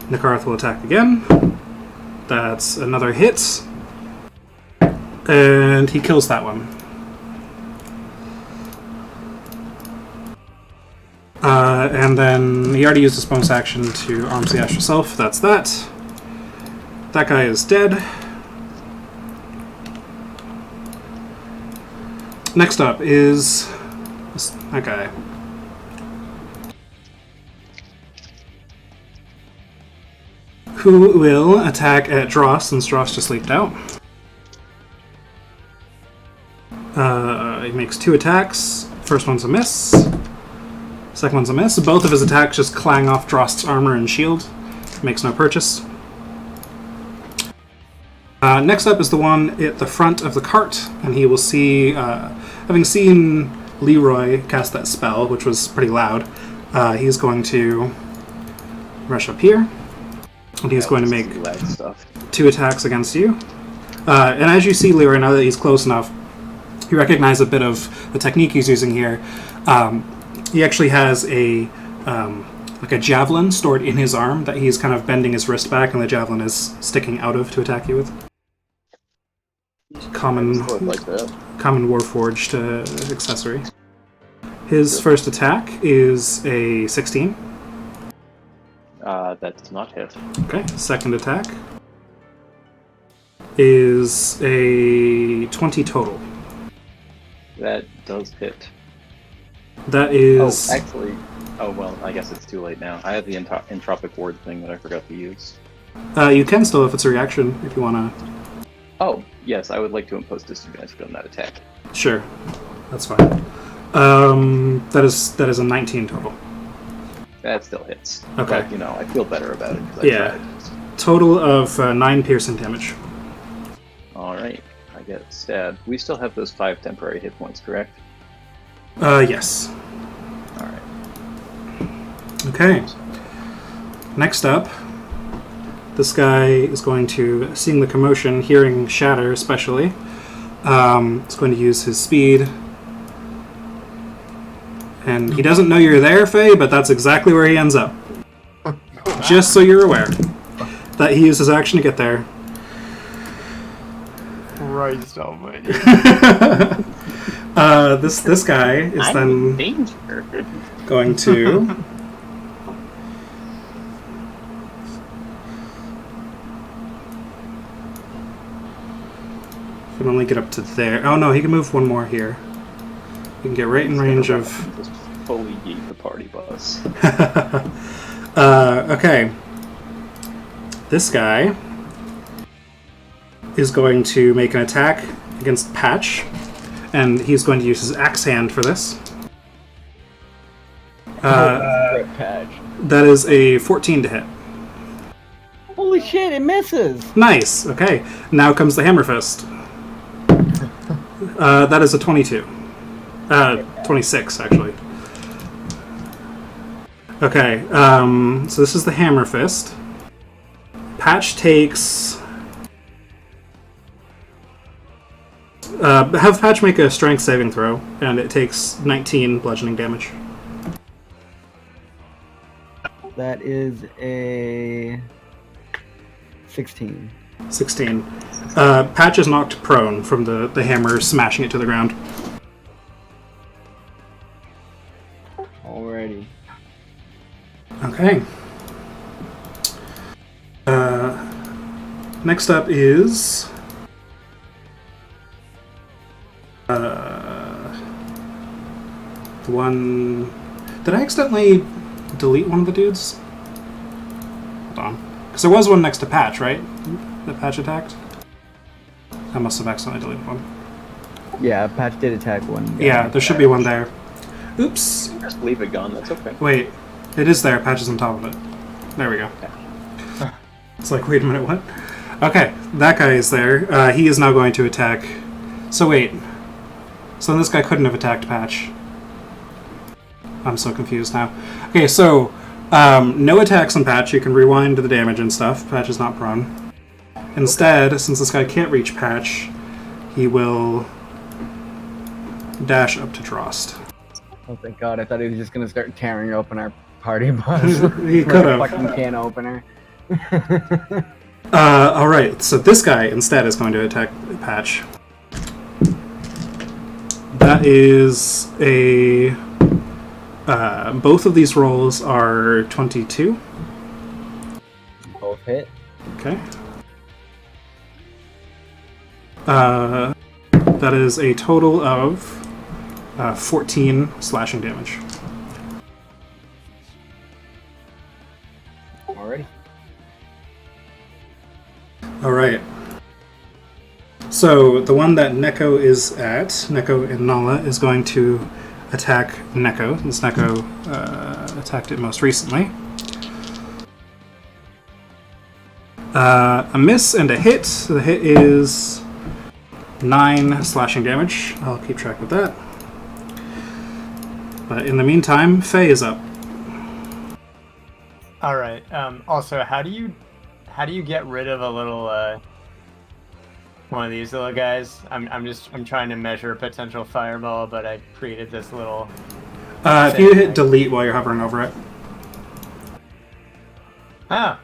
Nikarth will attack again. That's another hit. And he kills that one. And then he already used his bonus action to arm slash himself. That's that. That guy is dead. Next up is that guy. Who will attack at Dross since Dross just leaped out. He makes 2 attacks. First one's a miss. Second one's a miss. Both of his attacks just clang off Dross's armor and shield. Makes no purchase. Next up is the one at the front of the cart, and he will see, having seen Leroy cast that spell, which was pretty loud, he's going to rush up here, and he's going to make Loud stuff. 2 attacks against you. And as you see Leroy, now that he's close enough, you recognize a bit of the technique he's using here. He actually has a like a javelin stored in his arm that he's kind of bending his wrist back, and the javelin is sticking out of to attack you with. Common Like that. common Warforged accessory. His first attack is a 16. That does not hit. Okay. Second attack is a 20 total. That does hit. That is... Oh, actually. Oh, well, I guess it's too late now. I have the entropic ward thing that I forgot to use. you can still, if it's a reaction, if you want to... Oh, yes, I would like to impose disadvantage on that attack. Sure. That's fine. That is a 19 total. That still hits. Okay. But, you know, I feel better about it. 'Cause I Yeah. tried. Total of 9 piercing damage. Alright, I get stabbed. We still have those 5 temporary hit points, correct? Yes. Alright. Okay. Next up, this guy is going to, seeing the commotion, hearing shatter especially, is going to use his speed. And he doesn't know you're there, Faye, but that's exactly where he ends up. Just so you're aware. That he used his action to get there. Christ almighty. This guy is I'm then in danger. going to... Can only get up to there. Oh no, he can move one more here. He can get right in range of... Just fully yeet the party bus. Okay. This guy is going to make an attack against Patch, and he's going to use his axe hand for this. Patch. That is a 14 to hit. Holy shit, it misses! Nice. Okay. Now comes the Hammer Fist. That is a 22. 26, actually. Okay, so this is the Hammer Fist. Patch takes... have Patch make a strength saving throw, and it takes 19 bludgeoning damage. That is a 16. 16. Patch is knocked prone from the hammer smashing it to the ground. Alrighty. Okay. Next up is... the one... Did I accidentally delete one of the dudes? Hold on. Because there was one next to Patch, right? That Patch attacked? I must have accidentally deleted one. Yeah, Patch did attack one. Yeah, there should be one there. Oops. Just leave it gone, that's okay. Wait. It is there. Patch is on top of it. There we go. It's like, wait a minute, what? Okay, that guy is there. He is now going to attack... So wait. So this guy couldn't have attacked Patch. I'm so confused now. Okay, so... no attacks on Patch. You can rewind the damage and stuff. Patch is not prone. Instead, since this guy can't reach Patch, he will dash up to Drost. Oh, thank God. I thought he was just going to start tearing open our party bus. He Like could a have. fucking can opener. Alright, so this guy instead is going to attack Patch. That is a... both of these rolls are 22. Both hit. Okay. That is a total of 14 slashing damage. Alrighty. Alright. So, the one that Neko is at, Neko and Nala, is going to attack Neko, since Neko attacked it most recently. A miss and a hit. The hit is 9 slashing damage. I'll keep track of that. But in the meantime, Faye is up. All right. Also, how do you get rid of a little one of these little guys? I'm trying to measure a potential fireball, but I created this little. If you hit delete while you're hovering over it. Ah,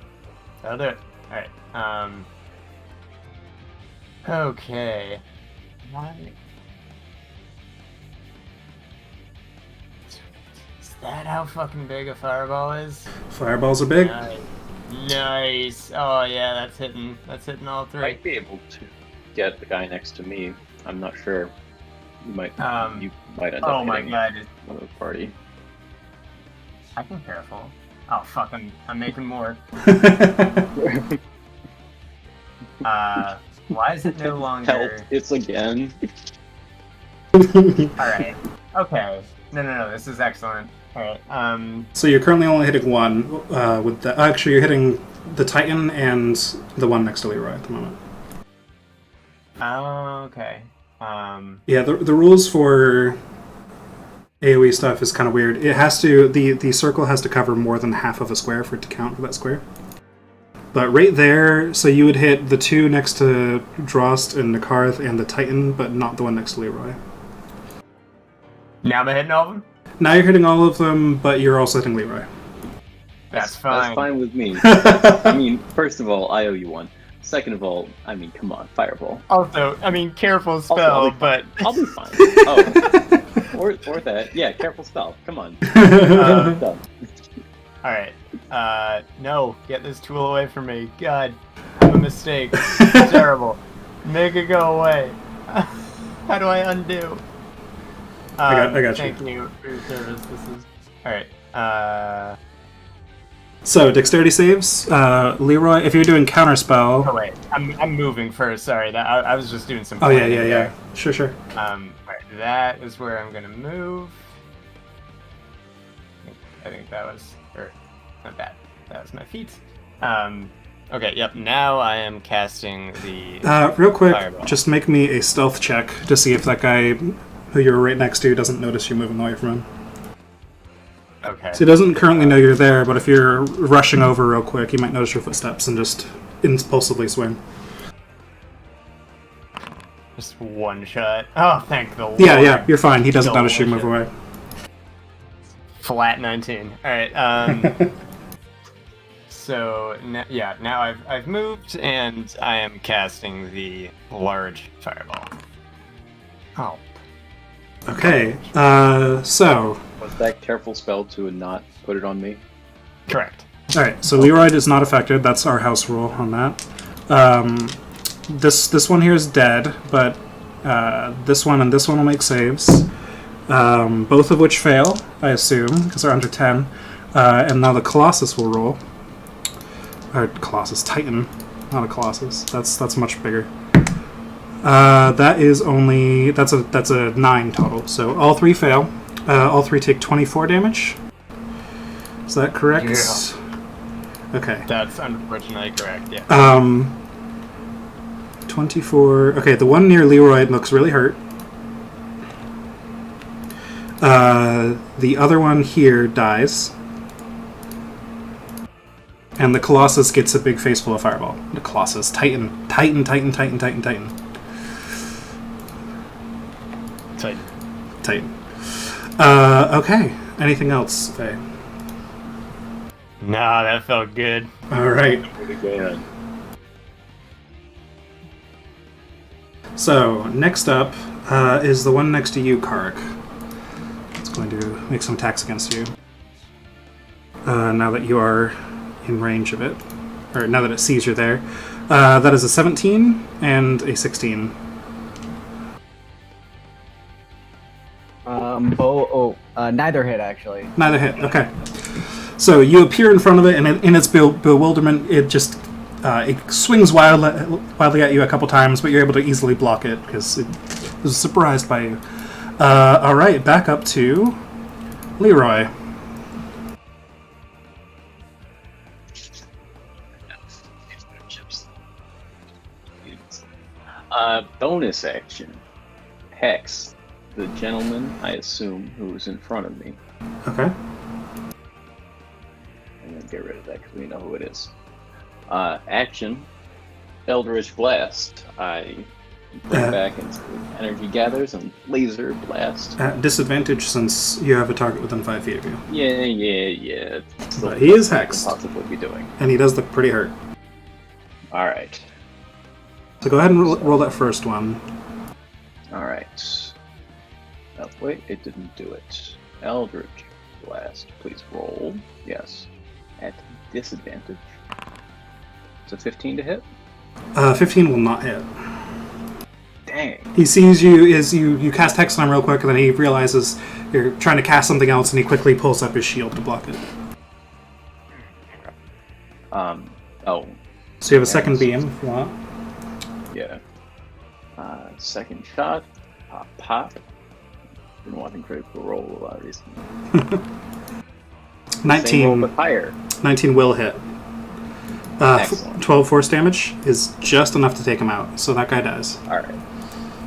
that'll do it. All right. Okay. Why? Is that how fucking big a fireball is? Fireballs are big. Nice. Oh yeah, that's hitting. That's hitting all three. Might be able to get the guy next to me. I'm not sure. You might. You might end Oh up my hitting god. one of the party. I can careful. Oh fuck! I'm making more. Why is it no longer? Help! It's again. All right. Okay. No. This is excellent. All right. So you're currently only hitting one with the. Actually, you're hitting the Titan and the one next to Leroy at the moment. Oh, okay. Yeah, the rules for AoE stuff is kind of weird. It has to the circle has to cover more than half of a square for it to count for that square. But right there, so you would hit the two next to Drost and Nakarth and the Titan, but not the one next to Leroy. Now I'm hitting all of them. Now you're hitting all of them, but you're also hitting Leroy. That's fine. That's fine with me. I mean, first of all, I owe you one. Second of all, I mean, come on, fireball. Also, I mean, careful spell, I'll be but I'll be fine. Oh, or that. Yeah, careful spell. Come on. Done. all right. No, get this tool away from me. God, I'm a mistake. Terrible. Make it go away. How do I undo? I got you. Thank you for your service. This is all right. So dexterity saves. Leroy, if you're doing counterspell. Oh wait, I'm moving first. Sorry, that I was just doing some. Oh yeah. planning there. Sure. Right, that is where I'm gonna move. I think that was, or not that. That was my feet. Okay. Yep. Now I am casting the. Real quick, fireball. just make me a stealth check to see if that guy who you're right next to doesn't notice you moving away from him. Okay. So he doesn't currently know you're there, but if you're rushing over real quick, he might notice your footsteps and just impulsively swing. Just one shot. Oh, thank the Lord. Yeah, you're fine. He doesn't notice you move Delicious. away. Flat 19. All right. So now I've moved and I am casting the large fireball. Oh. Okay, so... Was that careful spell to not put it on me? Correct. Alright, so Leroy is not affected. That's our house rule on that. This one here is dead, but this one and this one will make saves. Both of which fail, I assume, because they're under 10. And now the Colossus will roll. Or Colossus, Titan, not a Colossus. That's much bigger. That is only... That's a 9 total. So all three fail. All three take 24 damage. Is that correct? Yeah. Okay. That's unfortunately correct, yeah. 24... Okay, the one near Leroy looks really hurt. The other one here dies. And the Colossus gets a big face full of fireball. The Colossus. Titan. Titan. Titan. Okay. Anything else, Faye? Nah, that felt good. Alright. Pretty good. So, next up is the one next to you, Kark. It's going to make some attacks against you. Now that you are in range of it. Or now that it sees you're there. That is a 17 and a 16. Neither hit, actually. Neither hit, okay. So you appear in front of it, and in its bewilderment, it just it swings wildly at you a couple times, but you're able to easily block it because it was surprised by you. All right, back up to Leroy. Bonus action. Hex. The gentleman, I assume, who is in front of me. Okay. I'm gonna get rid of that because we know who it is. Action. Eldritch Blast. I bring back into energy gathers and laser blast. At disadvantage since you have a target within 5 feet of you. Yeah. But he is hexed. Possibly be doing. And he does look pretty hurt. Alright. So go ahead and roll that first one. Alright. Oh, wait, it didn't do it. Eldritch Blast. Please roll. Yes. At disadvantage. It's a 15 to hit? 15 will not hit. Dang. He sees you as you cast Hex on him real quick, and then he realizes you're trying to cast something else, and he quickly pulls up his shield to block it. Oh. So you have a second beam if you want. Yeah. Second shot. Pop. Been wanting critical roll recently. 19. Same roll, but higher. 19 will hit. Excellent. 12 force damage is just enough to take him out, so that guy dies. Alright.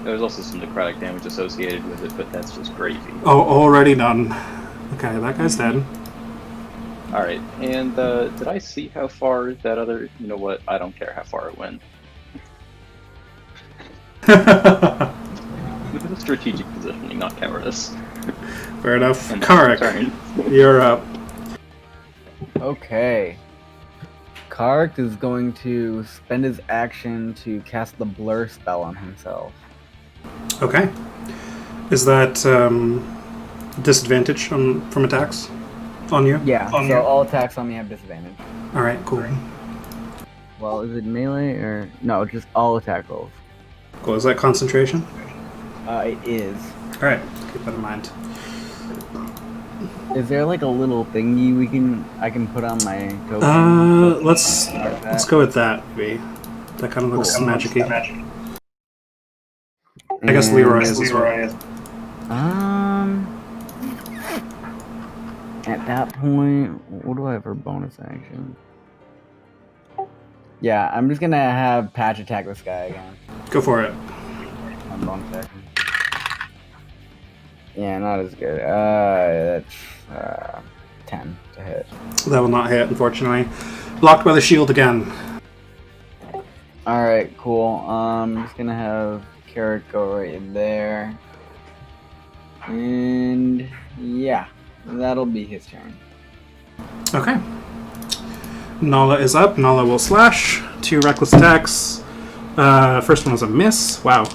There's also some necrotic damage associated with it, but that's just gravy. Oh, already done. Okay, that guy's dead. Alright, and did I see how far that other... You know what? I don't care how far it went. This is strategic positioning, not cowardice. Fair enough. And Karek, you're up. Okay. Kark is going to spend his action to cast the blur spell on himself. Okay. Is that disadvantage from attacks on you? Yeah, so all attacks on me have disadvantage. Alright, cool. Well, is it melee or... No, just all attack rolls. Cool, is that concentration? It is. Alright, keep that in mind. Is there like a little thingy I can put on my token? Let's go with that, maybe. That kind of looks magic-y. I guess Leroy is as well. At that point, what do I have for bonus action? Yeah, I'm just gonna have Patch attack this guy again. Go for it. On bonus action. Yeah, not as good. That's 10 to hit. That will not hit, unfortunately. Blocked by the shield again. Alright, cool. I'm just gonna have Carrot go right there. And yeah, that'll be his turn. Okay. Nala is up. Nala will slash. 2 reckless attacks. First one was a miss. Wow.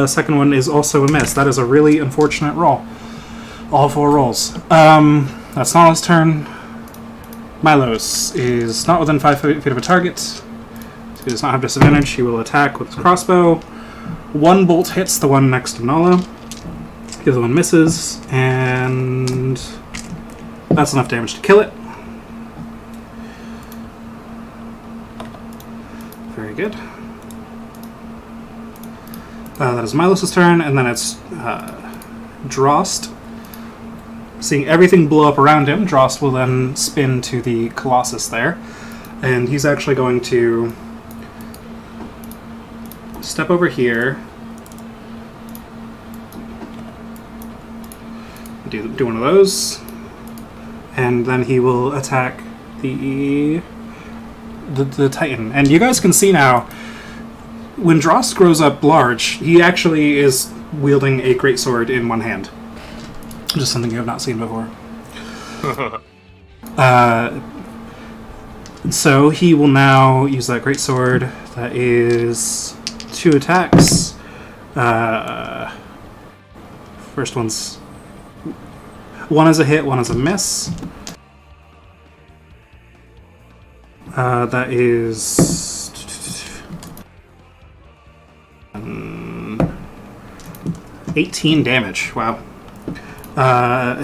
Second one is also a miss. That is a really unfortunate roll. All 4 rolls. That's Nala's turn. Milos is not within 5 feet of a target. So he does not have disadvantage. He will attack with his crossbow. 1 bolt hits the one next to Nala. The other one misses. And that's enough damage to kill it. Very good. That is Milos' turn, and then it's Drost. Seeing everything blow up around him, Drost will then spin to the Colossus there. And he's actually going to step over here. Do one of those. And then he will attack the Titan. And you guys can see now, when Drost grows up large, he actually is wielding a greatsword in one hand. Just something you have not seen before. So he will now use that greatsword. That is 2 attacks. First one's... one is a hit, one is a miss. That is... 18 damage. Wow.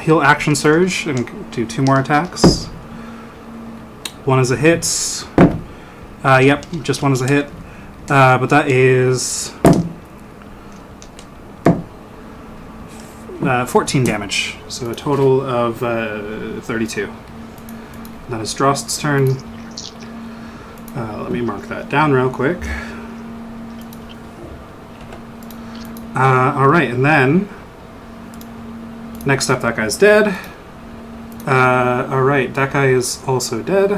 He'll action surge and do 2 more attacks. One is a hit. Yep, just one is a hit. But that is 14 damage. So a total of 32. That is Drost's turn. Let me mark that down real quick. Alright, and then next up, that guy's dead. Alright, that guy is also dead.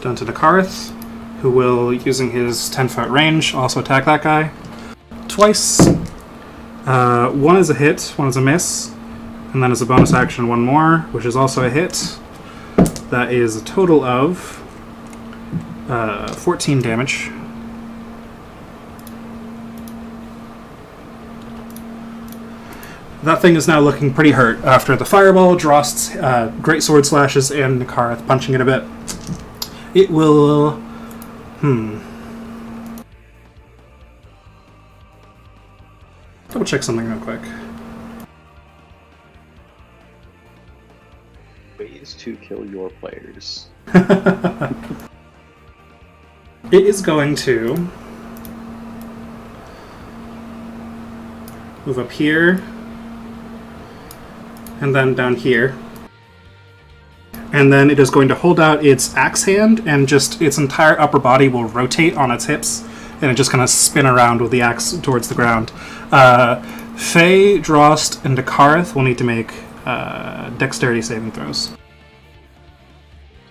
Down to Nakarth, who will, using his 10-foot range, also attack that guy. Twice. One is a hit, one is a miss. And then as a bonus action, one more, which is also a hit. That is a total of 14 damage. That thing is now looking pretty hurt after the fireball, Drost's great sword slashes, and Nakarth punching it a bit. It will... Double check something real quick. Ways to kill your players. It is going to move up here, and then down here. And then it is going to hold out its axe hand, and just its entire upper body will rotate on its hips, and it just kind of spin around with the axe towards the ground. Faye, Drost, and Nakarth will need to make dexterity saving throws.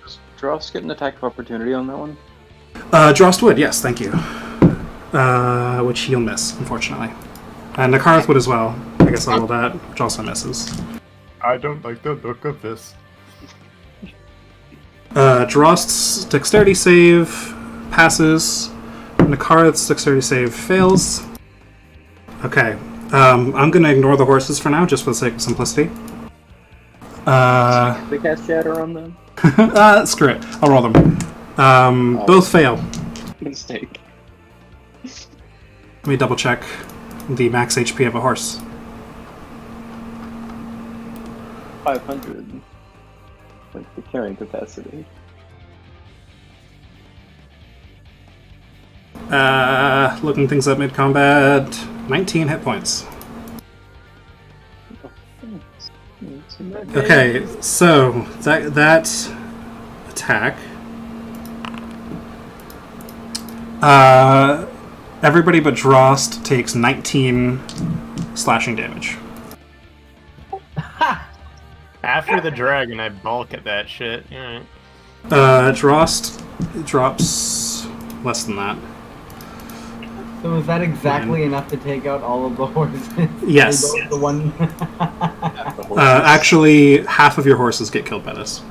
Does Drost get an attack of opportunity on that one? Drost would, yes, thank you. Which he'll miss, unfortunately. And Nakarth would as well. I guess I'll roll that, which also misses. I don't like the look of this. Drost's dexterity save passes. Nakarth's dexterity save fails. Okay. I'm going to ignore the horses for now, just for the sake of simplicity. They cast Shatter on them? Screw it. I'll roll them. Both fail. Mistake. Let me double check the max HP of a horse. 500. Like the carrying capacity. Looking things up mid-combat. 19 hit points. Okay, so that attack. Everybody but Drost takes 19 slashing damage. After the dragon, I bulk at that shit. Alright. Drost drops less than that. So is that exactly enough to take out all of the horses? Yes. The one. Actually, half of your horses get killed by this.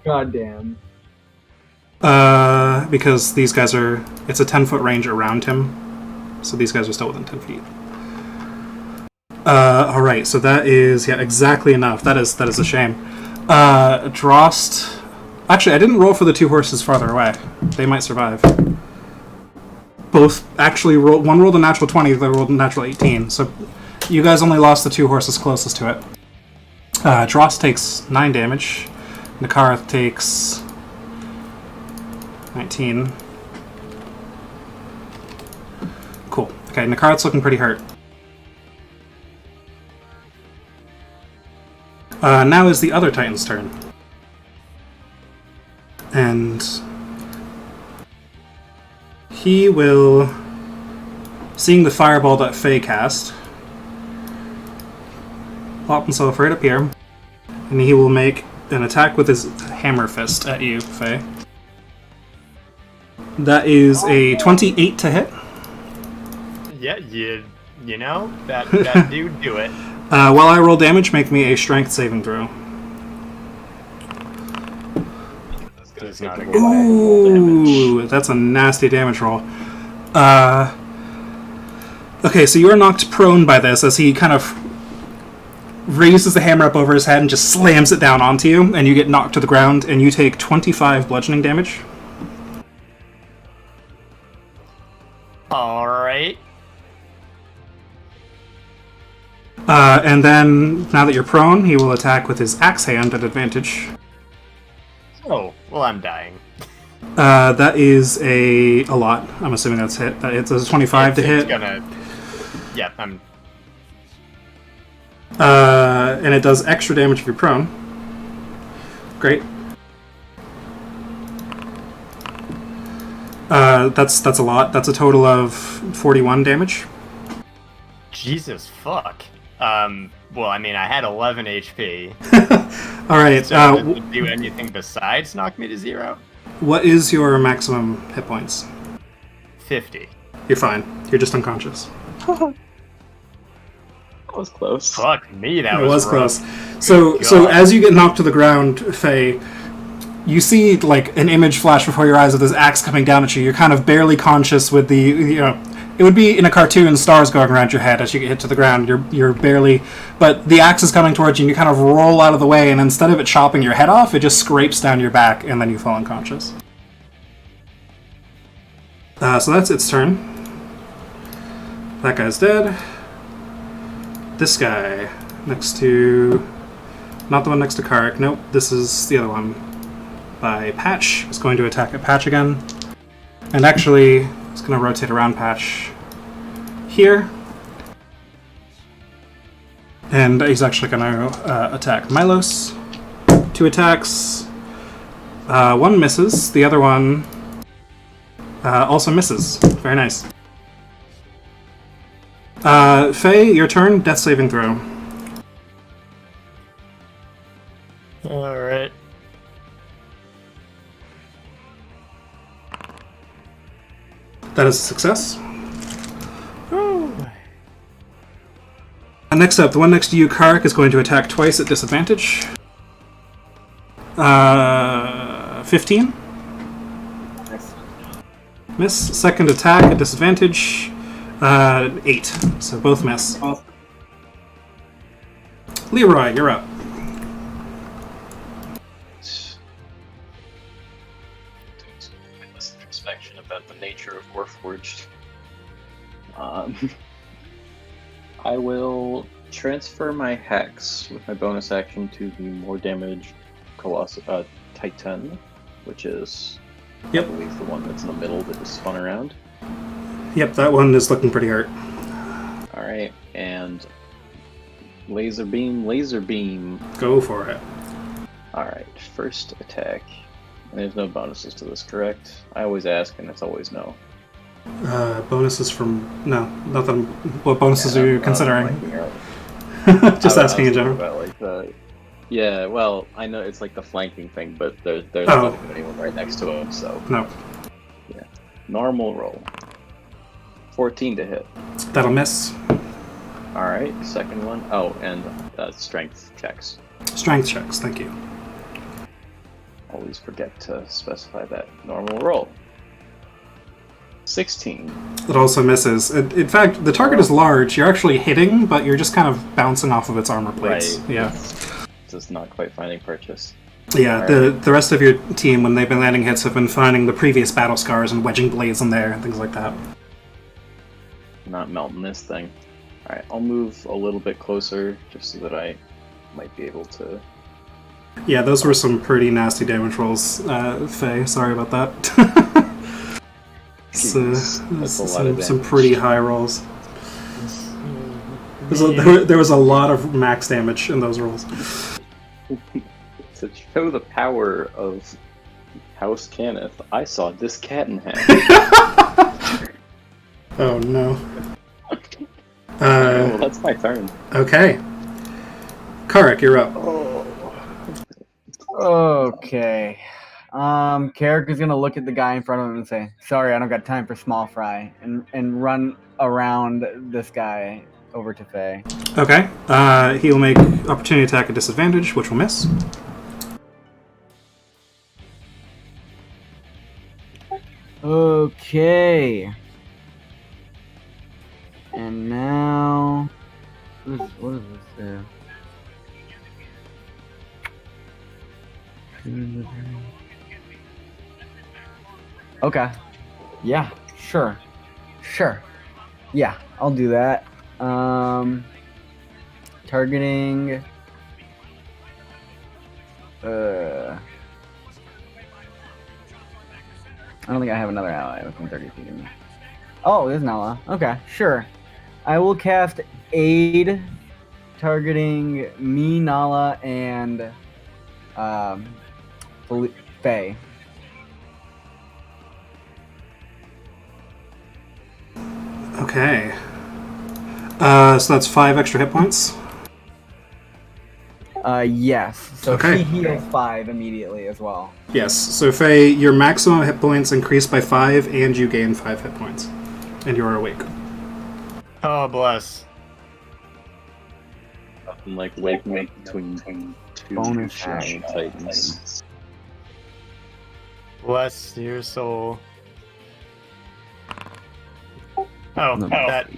God damn. Because these guys are... It's a 10-foot range around him. So these guys are still within 10 feet. Alright, so that is... Yeah, exactly enough. That is a shame. Drost... Actually, I didn't roll for the 2 horses farther away. They might survive. Both actually rolled... One rolled a natural 20, the other rolled a natural 18. So you guys only lost the 2 horses closest to it. Drost takes 9 damage. Nakarth takes 19. Cool. Okay, Nakarth's looking pretty hurt. Now is the other Titan's turn. And he will, seeing the fireball that Faye cast, plop himself right up here, and he will make an attack with his hammer fist at you, Faye. That is a 28 to hit. Yeah, you know, that dude do it. While I roll damage, make me a strength saving throw. is not a Take good away. way. Ooh, that's a nasty damage roll. Okay, so you are knocked prone by this as he kind of raises the hammer up over his head and just slams it down onto you, and you get knocked to the ground, and you take 25 bludgeoning damage. All right. And then, now that you're prone, he will attack with his axe hand at advantage. Oh, well, I'm dying. That is a lot. I'm assuming that's hit. It's a 25 to hit. It's gonna. Yep, I'm. And it does extra damage if you're prone. Great. That's a lot. That's a total of 41 damage. Jesus fuck. Well, I mean, I had 11 HP. All right. So does it do anything besides knock me to 0? What is your maximum hit points? 50. You're fine. You're just unconscious. That was close. Fuck me, that It was rough. close. So God. as you get knocked to the ground, Faye, you see like an image flash before your eyes of this axe coming down at you. You're kind of barely conscious with the, you know, it would be in a cartoon, stars going around your head as you get hit to the ground. You're barely, but the axe is coming towards you, and you kind of roll out of the way, and instead of it chopping your head off, it just scrapes down your back, and then you fall unconscious. So that's its turn. That guy's dead. This guy next to, not the one next to Karek. Nope, this is the other one. By Patch is going to attack at Patch again, and actually. It's going to rotate around Patch here. And he's actually going to attack Milos. 2 attacks. One misses. The other one also misses. Very nice. Faye, your turn. Death saving throw. Alright. That is a success. And next up, the one next to you, Karek, is going to attack twice at disadvantage. 15. Nice. Miss. Second attack at disadvantage. 8. So both miss. Leroy, you're up. Doing some pointless introspection about the nature of Warforged. I will transfer my Hex with my bonus action to the more damage Titan, which is, Yep. I believe, the one that's in the middle that is spun around. Yep, that one is looking pretty hurt. Alright, and laser beam. Go for it. Alright, first attack. And there's no bonuses to this, correct? I always ask, and it's always no. Bonuses from... No, nothing. What bonuses Yeah, are you I'm considering? blanking out. Just I was asking in thinking general. About, like, yeah, well, I know it's like the flanking thing, but there's Oh. not even anyone right next to him, so... No, Normal roll. 14 to hit. that'll miss. Alright, second one. Oh, and strength checks. Strength checks, thank you. Always forget to specify that. Normal roll. 16. It also misses. In fact, the target is large. You're actually hitting, but you're just kind of bouncing off of its armor plates. Right. Yeah. Just not quite finding purchase. Yeah, the rest of your team, when they've been landing hits, have been finding the previous battle scars and wedging blades in there and things like that. Not melting this thing. Alright, I'll move a little bit closer just so that I might be able to... Yeah, those were some pretty nasty damage rolls, Faye. Sorry about that. Jeez, that's a lot of some damage. pretty high rolls. There was a lot of max damage in those rolls. To show the power of House Cannith, I saw this cat in hand. Oh no. Well, that's my turn. Okay. Karek, you're up. Okay. Carrick is gonna look at the guy in front of him and say, "Sorry, I don't got time for small fry," and run around this guy over to Faye. Okay. He'll make opportunity attack at disadvantage, which will miss. Okay. And now, what is this? Okay. Yeah. Sure. Yeah, I'll do that. Targeting. I don't think I have another ally within 30 feet of me. Oh, there's Nala. Okay, sure. I will cast Aid, targeting me, Nala, and Faye. Okay. So that's 5 extra hit points. Yes. So Okay. she heals 5 immediately as well. Yes. So Faye, your maximum hit points increase by 5, and you gain 5 hit points, and you are awake. Oh, bless. Nothing like waking up between two Bonus giant action. titans. Bless your soul. Oh, No. that.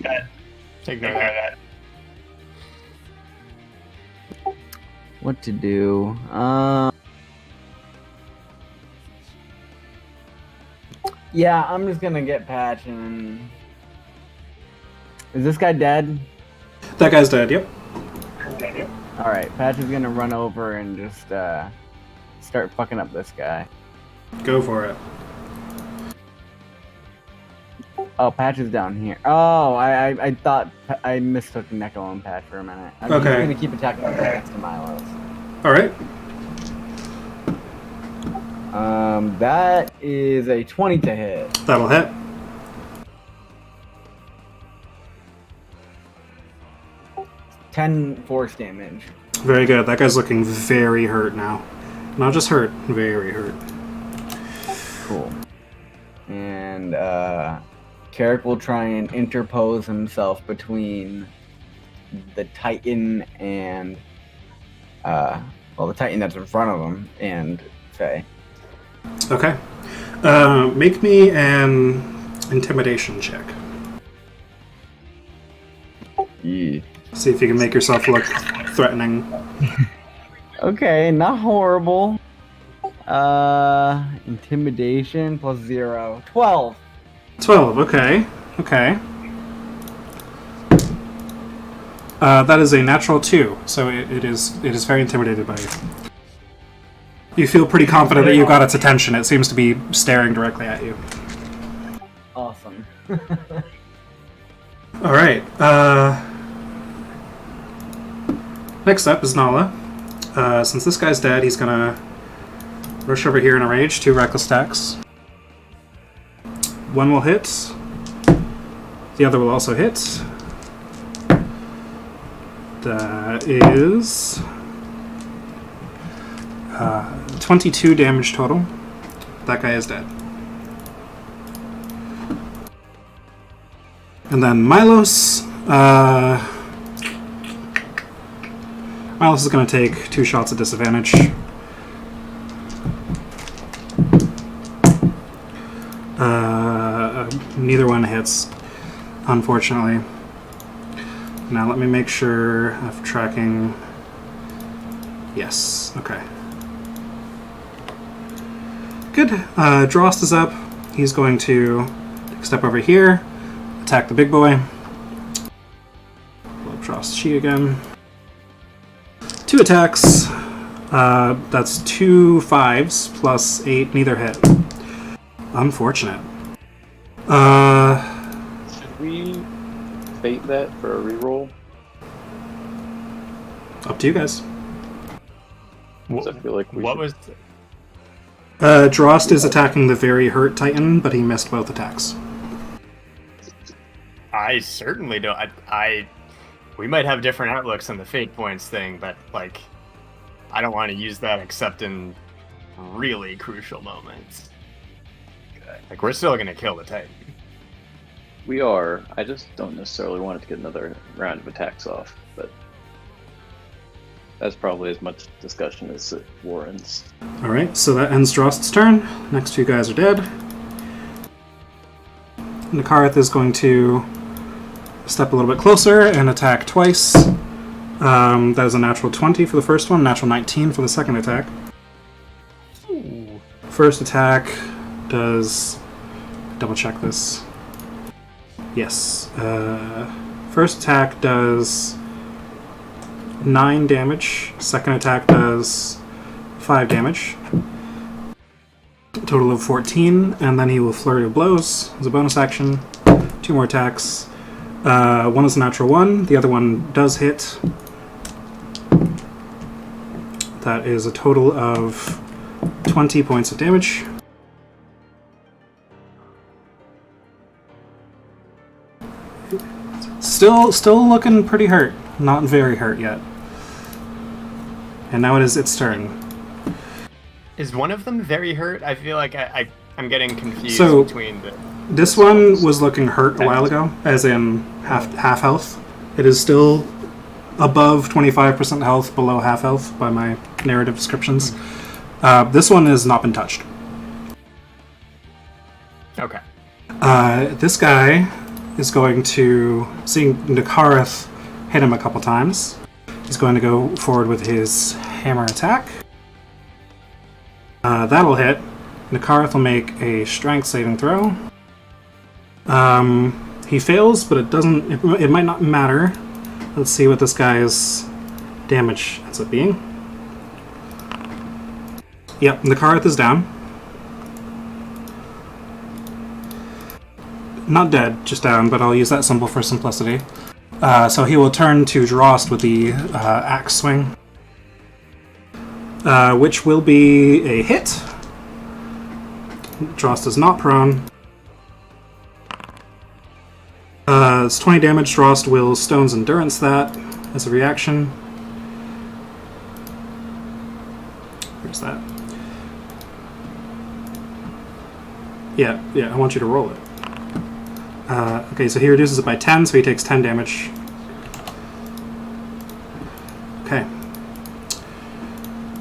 Ignore that. What to do? Yeah, I'm just gonna get Patch and. Is this guy dead? That guy's dead. Yep. All right, Patch is gonna run over and just start fucking up this guy. Go for it. Oh, Patch is down here. Oh, I thought I mistook Neko and Patch for a minute. I'm just Okay. gonna keep attacking next to Milos. All right. That is a 20 to hit. That'll hit. Ten force damage. Very good. That guy's looking very hurt now. Not just hurt, very hurt. Cool. And Carrick will try and interpose himself between the Titan and the Titan that's in front of him and Faye. Okay. Make me an intimidation check. Yeah. See if you can make yourself look threatening. Okay, not horrible. Intimidation plus 0. 12. 12. Okay. Okay. That is a natural 2, so it is very intimidated by you. You feel pretty confident that you got its attention. It seems to be staring directly at you. Awesome. All right. Next up is Nala. Since this guy's dead, he's gonna rush over here in a rage. 2 reckless attacks. One will hit. The other will also hit. That is 22 damage total. That guy is dead. And then Milos. Milos is going to take 2 shots at disadvantage. Neither one hits, unfortunately. Now let me make sure I'm tracking. Yes, okay. Good. Drost is up. He's going to take a step over here, attack the big boy. Blow up Drost's chi again. 2 attacks. That's 2 5s plus 8, neither hit. Unfortunate. Should we bait that for a reroll? Up to you guys. 'Cause I feel like we What should- was? Drost is attacking the very hurt Titan, but he missed both attacks. I certainly don't. We might have different outlooks on the fate points thing, but like, I don't want to use that except in really crucial moments. Like, we're still gonna kill the Titan. We are. I just don't necessarily want it to get another round of attacks off, but that's probably as much discussion as it warrants. Alright, so that ends Drost's turn. Next 2 guys are dead. Nakarth is going to step a little bit closer and attack twice. That is a natural 20 for the first one, natural 19 for the second attack. Ooh. First attack does... double check this. Yes. First attack does 9 damage. Second attack does 5 damage. Total of 14, and then he will flurry of blows as a bonus action. 2 more attacks. One is a natural 1. The other one does hit. That is a total of 20 points of damage. Still looking pretty hurt. Not very hurt yet. And now it is its turn. Is one of them very hurt? I feel like I'm getting confused So, between the... This one was looking hurt a while ago, as in half health. It is still above 25% health, below half health by my narrative descriptions. This one has not been touched. Okay. This guy is going to, seeing Nakarth hit him a couple times, he's going to go forward with his hammer attack. That'll hit. Nakarth will make a strength saving throw. He fails, but it doesn't. It might not matter. Let's see what this guy's damage ends up being. Yep, Nakarth is down. Not dead, just down, but I'll use that symbol for simplicity. So he will turn to Drost with the axe swing, which will be a hit. Drost is not prone. It's 20 damage. Drost will Stone's Endurance that as a reaction. Where's that? Yeah, I want you to roll it. Okay, so he reduces it by 10, so he takes 10 damage. Okay.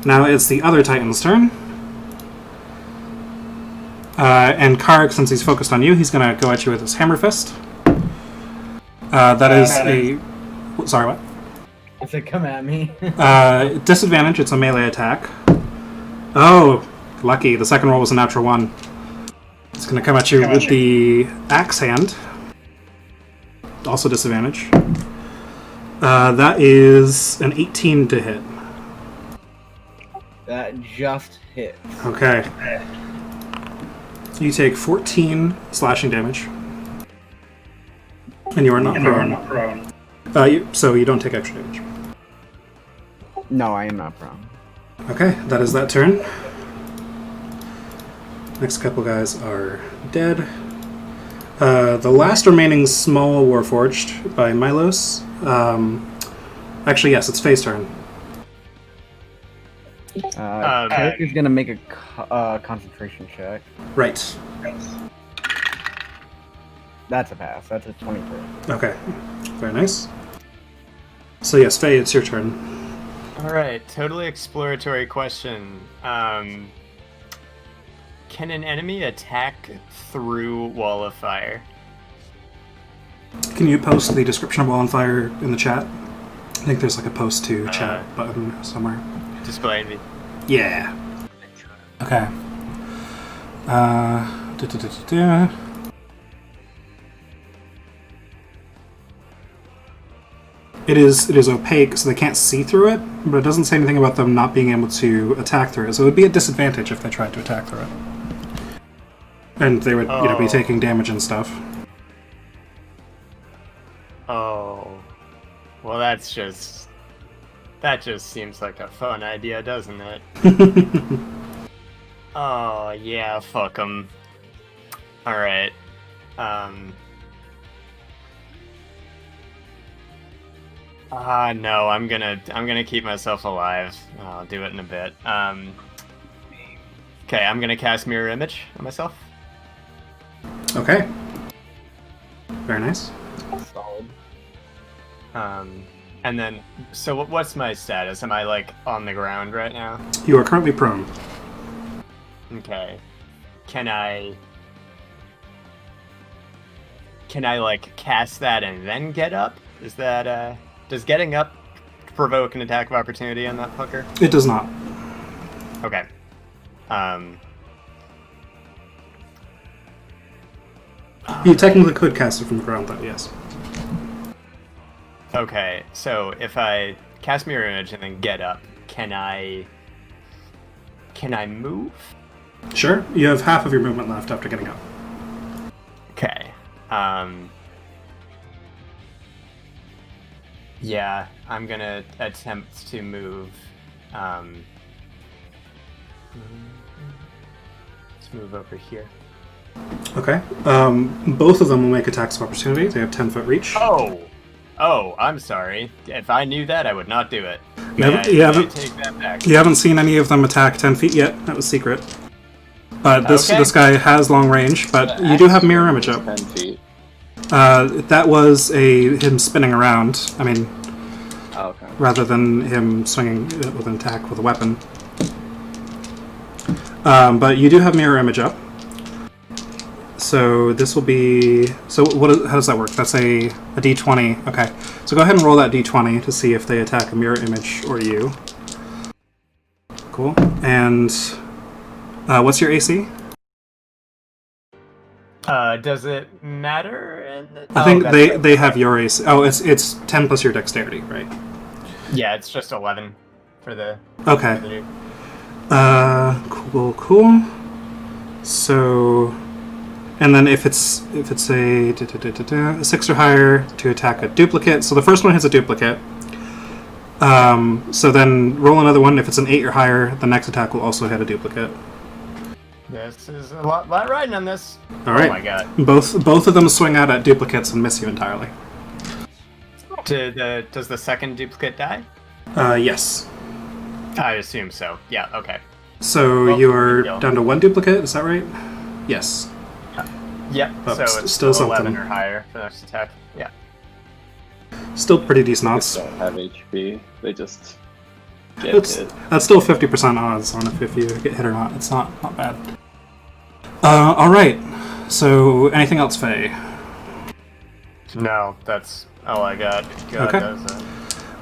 Now it's the other Titan's turn. And Karg, since he's focused on you, he's going to go at you with his Hammer Fist. That is a... Sorry, what? I said, come at me. Disadvantage, it's a melee attack. Oh, lucky. The second roll was a natural 1. It's going to come at you with the axe hand. Also disadvantage. That is an 18 to hit. That just hit. Okay. You take 14 slashing damage. And you are not prone. So you don't take extra damage. No, I am not prone. Okay, that is that turn. Next couple guys are dead. The last remaining small Warforged by Milos. Actually, yes, it's Faye's turn. Kirk is gonna make a concentration check. Right. That's a pass. That's a 23. Okay. Very nice. So yes, Faye, it's your turn. Alright, totally exploratory question. Can an enemy attack through wall of fire? Can you post the description of Wall on Fire in the chat? I think there's like a post to chat button somewhere. Display me. Yeah. Okay. It is opaque, so they can't see through it, but it doesn't say anything about them not being able to attack through it, so it would be a disadvantage if they tried to attack through it. And they would, be taking damage and stuff. Oh. Well, that just seems like a fun idea, doesn't it? Oh, yeah, fuck them. Alright. No, I'm gonna keep myself alive. I'll do it in a bit. Okay, I'm gonna cast Mirror Image on myself. Okay. Very nice. Solid. And then, so what's my status? Am I, like, on the ground right now? You are currently prone. Okay. Can I... can I like cast that and then get up? Is that does getting up provoke an attack of opportunity on that fucker? It does not. Okay. You technically could cast it from the ground, though. Yes. Okay, so if I cast Mirror Image and then get up, can I move? Sure. You have half of your movement left after getting up. Okay. Yeah, I'm gonna attempt to move. Let's move over here. Okay. Both of them will make attacks of opportunity. They have 10-foot reach. Oh, I'm sorry. If I knew that, I would not do it. You haven't- you May I haven't- take that back. You haven't seen any of them attack 10 feet yet. That was secret. But this Okay. this guy has long range, but you do have mirror image up. 10 feet. That was him spinning around. I mean, Oh, okay. rather than him swinging with an attack with a weapon. But you do have mirror image up. So this will be... So how does that work? That's a d20. Okay. So go ahead and roll that d20 to see if they attack a mirror image or you. Cool. And what's your AC? Does it matter? I think they have your AC. Oh, it's 10 plus your dexterity, right? Yeah, it's just 11 for the... Okay. For the Cool. So... And then if it's a 6 or higher to attack a duplicate, so the first one hits a duplicate. So then roll another one. If it's an 8 or higher, the next attack will also hit a duplicate. This is a lot riding on this. All right. Oh my god. Both of them swing out at duplicates and miss you entirely. Does the second duplicate die? Yes. I assume so. Yeah. Okay. So Well, you're deal. down to 1 duplicate. Is that right? Yes. Yep. Oh, So it's still 11 something. or higher for the next attack. Yeah. Still pretty decent They odds. don't have HP. They just get hit. That's still 50% odds on if you get hit or not. It's not bad. All right. So anything else, Faye? No, that's all I got. God, Okay.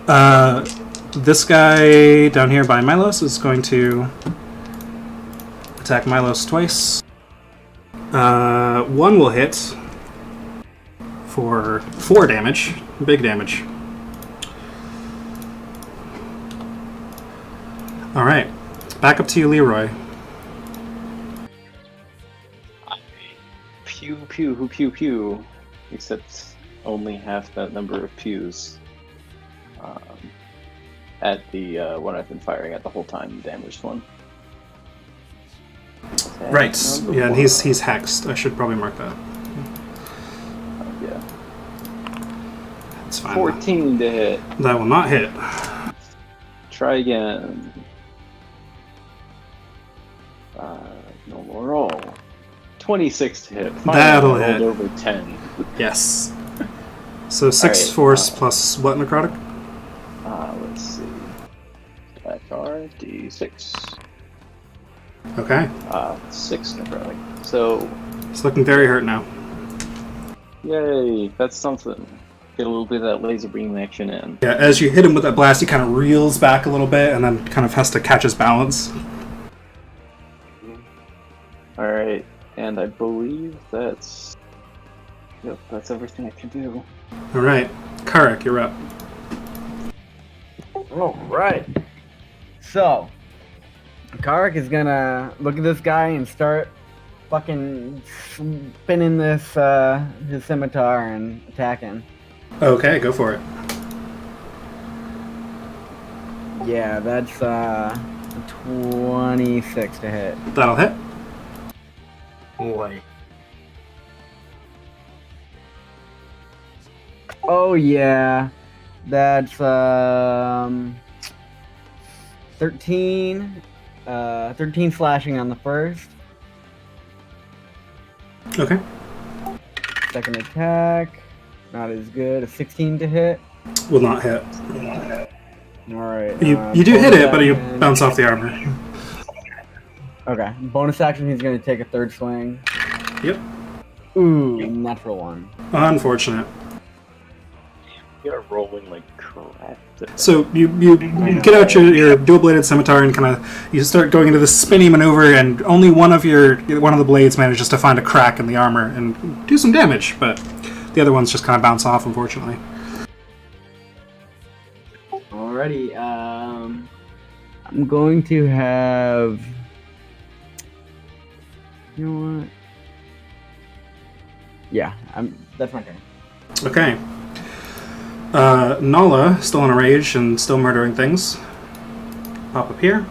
that was This guy down here by Milos is going to attack Milos twice. 1 will hit for 4 damage. Big damage. Alright. Back up to you, Leroy. Pew pew who pew pew. Except only half that number of pews. At the one I've been firing at the whole time, the damaged one. Right. Number Yeah, and one. he's hexed. I should probably mark that. Yeah. That's fine. 14 to hit. That will not hit. Try again. Normal roll. 26 to hit. Finally, That'll I rolled hit. over 10. Yes. So 6 Alright, force plus what necrotic? Let's see. That are D6. Okay. 6 necrotic. So, It's looking very hurt now. yay, that's something. Get a little bit of that laser beam action in. Yeah, as you hit him with that blast, he kind of reels back a little bit and then kind of has to catch his balance. Alright, and I believe that's... Yep, that's everything I can do. Alright. Karek, you're up. All right. So, Karek is gonna look at this guy and start fucking spinning this his scimitar and attacking. Okay, go for it. Yeah, that's 26 to hit. That'll hit. boy. Oh yeah, that's 13 slashing on the first. Okay. Second attack, not as good. A 16 to hit. Will not hit. All right. You do hit bonus it, but you action- bounce off the armor. Okay. Bonus action. He's gonna take a third swing. Yep. Ooh, natural one. Unfortunate. You're rolling like crap. So you get out your dual-bladed scimitar and kind of you start going into this spinny maneuver, and only one of the blades manages to find a crack in the armor and do some damage, but the other ones just kind of bounce off, unfortunately. Alrighty, I'm going to have... You know what? Yeah, that's my turn. Okay. Nala, still in a rage and still murdering things. Pop up here.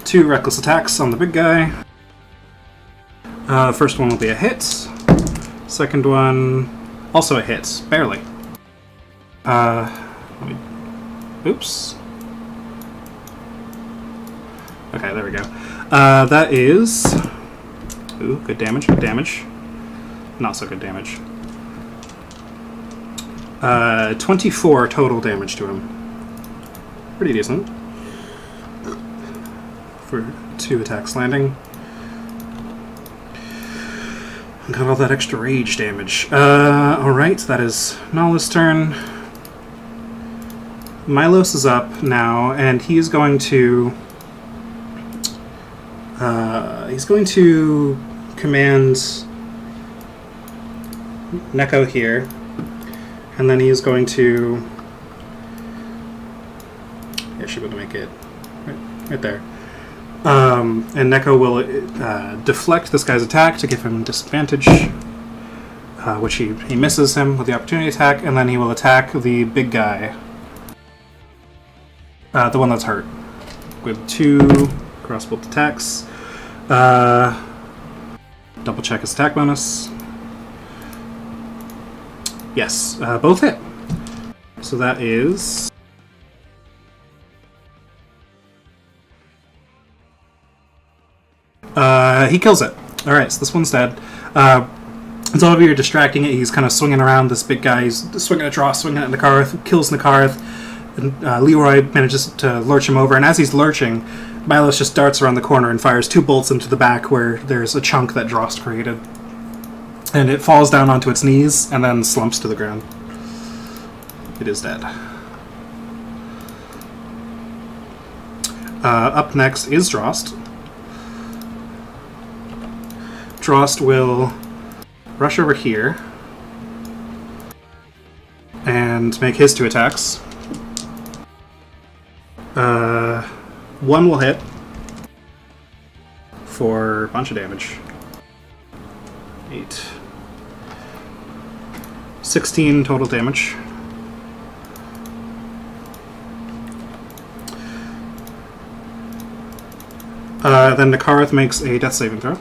2 reckless attacks on the big guy. First one will be a hit. Second one, also a hit, barely. Oops. Okay, there we go. That is... Ooh, good damage, good damage. Not so good damage. 24 total damage to him. Pretty decent. For 2 attacks landing. Got all that extra rage damage. Alright, that is Nala's turn. Milos is up now, and he's going to... command Neko here. And then he is going to... Yeah, she would make it right there. And Neko will deflect this guy's attack to give him disadvantage, which he misses him with the opportunity attack, and then he will attack the big guy, the one that's hurt, with 2 crossbow attacks. Double check his attack bonus. Yes, both hit. So that is... he kills it. Alright, so this one's dead. As all of you are distracting it, he's kind of swinging around this big guy. He's swinging at Dross, swinging at Nakarth, kills Nakarth. And Leroy manages to lurch him over, and as he's lurching, Milos just darts around the corner and fires 2 bolts into the back where there's a chunk that Drost created. And it falls down onto its knees and then slumps to the ground. It is dead. Up next is Drost. Drost will rush over here and make his 2 attacks. 1 will hit for a bunch of damage. 8. 16 total damage. Then Nakarth makes a death saving throw,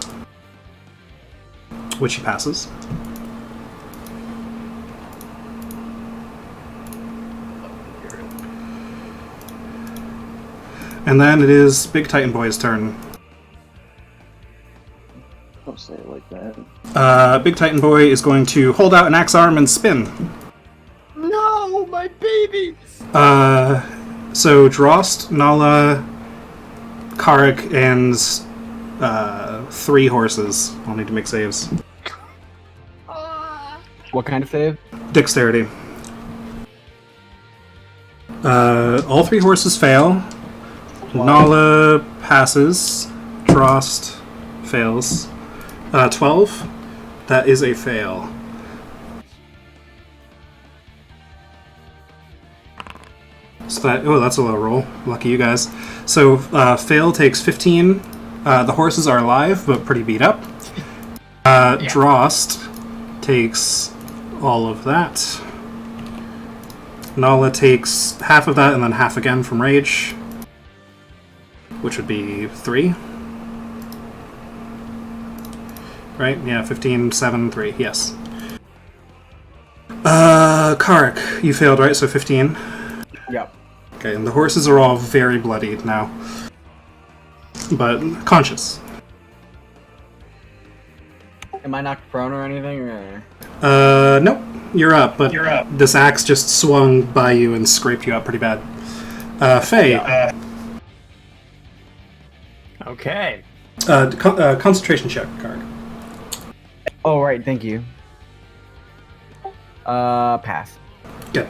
which he passes. And then it is Big Titan Boy's turn. Don't say it like that. Big Titan Boy is going to hold out an axe arm and spin. No, my babies! So Drost, Nala, Karik, and 3 horses all need to make saves. What kind of save? Dexterity. All 3 horses fail. Nala passes. Drost fails. 12. That is a fail. So that's a low roll. Lucky you guys. So fail takes 15. The horses are alive, but pretty beat up. Drost takes all of that. Nala takes half of that and then half again from rage, which would be 3. Right? Yeah, 15, 7, 3. Yes. Karik, you failed, right? So 15. Yep. Okay, and the horses are all very bloodied now. But conscious. Am I knocked prone or anything? Or? Nope. You're up, but this axe just swung by you and scraped you up pretty bad. Faye. Yeah. Okay. Concentration check, Karik. Oh, right. Thank you. Pass. Good.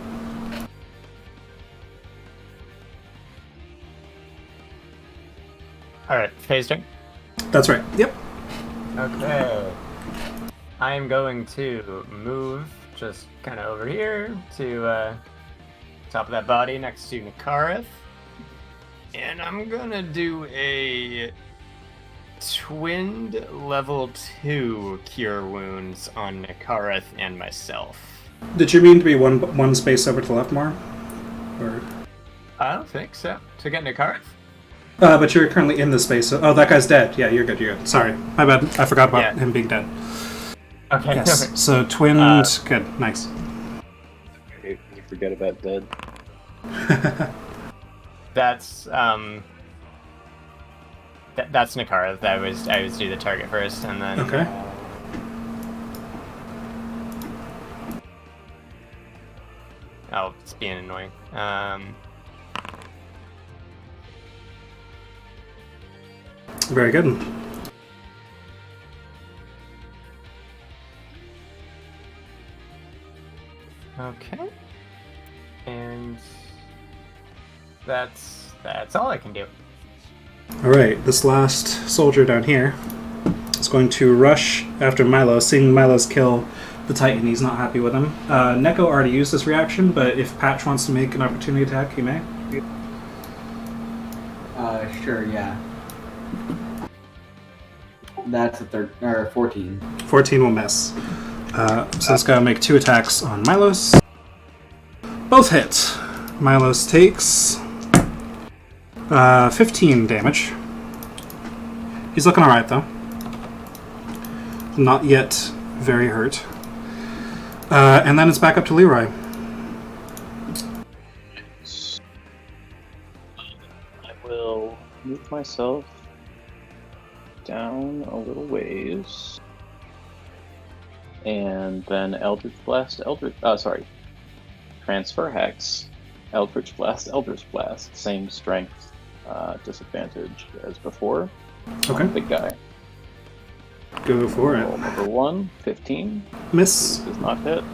All right, phase turn. That's right. Yep. Okay. I am going to move just kind of over here to top of that body next to Nakareth. And I'm gonna do a twinned level 2 cure wounds on Nakareth and myself. Did you mean to be one space over to the left more? Or... I don't think so. To get Nakareth? but you're currently in the space. So... Oh, that guy's dead. Yeah, you're good. Sorry. My bad. I forgot about him being dead. Okay. Yes. So twinned. Good. Nice. You forget about dead. That's that's Nakareth. I was do the target first, and then Okay. Oh, it's being annoying. Very good. Okay. And that's all I can do. Alright, this last soldier down here is going to rush after Milo, seeing Milo's kill the Titan. He's not happy with him. Neko already used this reaction, but if Patch wants to make an opportunity attack, he may. Sure, yeah. That's a 14. 14 will miss. So let's go make 2 attacks on Milos. Both hit. Milos takes 15 damage. He's looking alright, though. Not yet very hurt. And then it's back up to Leroy. I will move myself down a little ways. And then Eldritch Blast, Transfer Hex, Eldritch Blast, same strength, disadvantage as before. Okay. Big guy. Go for Roll it. number 1, 15. Miss. Does not hit.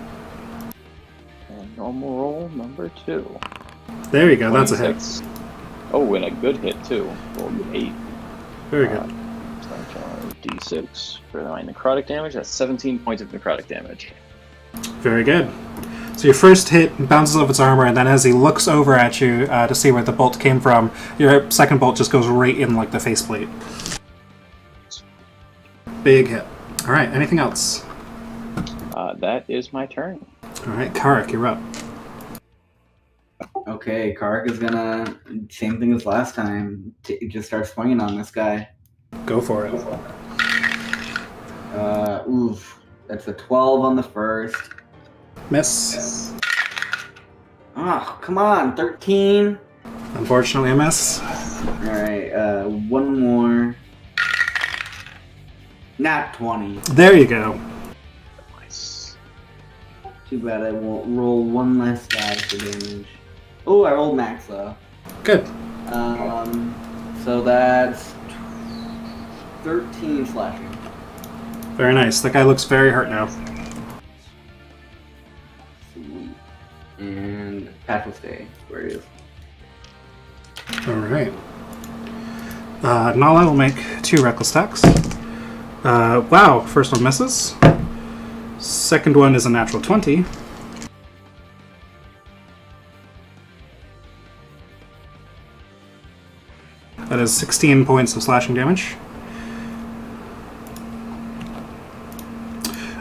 And normal roll number 2. There you go, that's a hit. 26. Oh, and a good hit too. Rolled an 8. Very good. D6 for my necrotic damage. That's 17 points of necrotic damage. Very good. So your first hit bounces off its armor, and then as he looks over at you to see where the bolt came from, your second bolt just goes right in like the faceplate. Big hit. Alright, anything else? That is my turn. Alright, Karak, you're up. Okay, Kark is gonna same thing as last time. Just start swinging on this guy. Go for it. Oof. That's a 12 on the first. Miss. Oh, come on, 13. Unfortunately, a miss. Alright, one more. Nat 20. There you go. Nice. Too bad I won't roll one less die for damage. Oh, I rolled max though. Good. So that's 13 slashing. Very nice. That guy looks very hurt now. Sweet. And Patch will stay where he is. Alright. Nala will make 2 reckless attacks. Wow, first one misses. Second one is a natural 20. That is 16 points of slashing damage.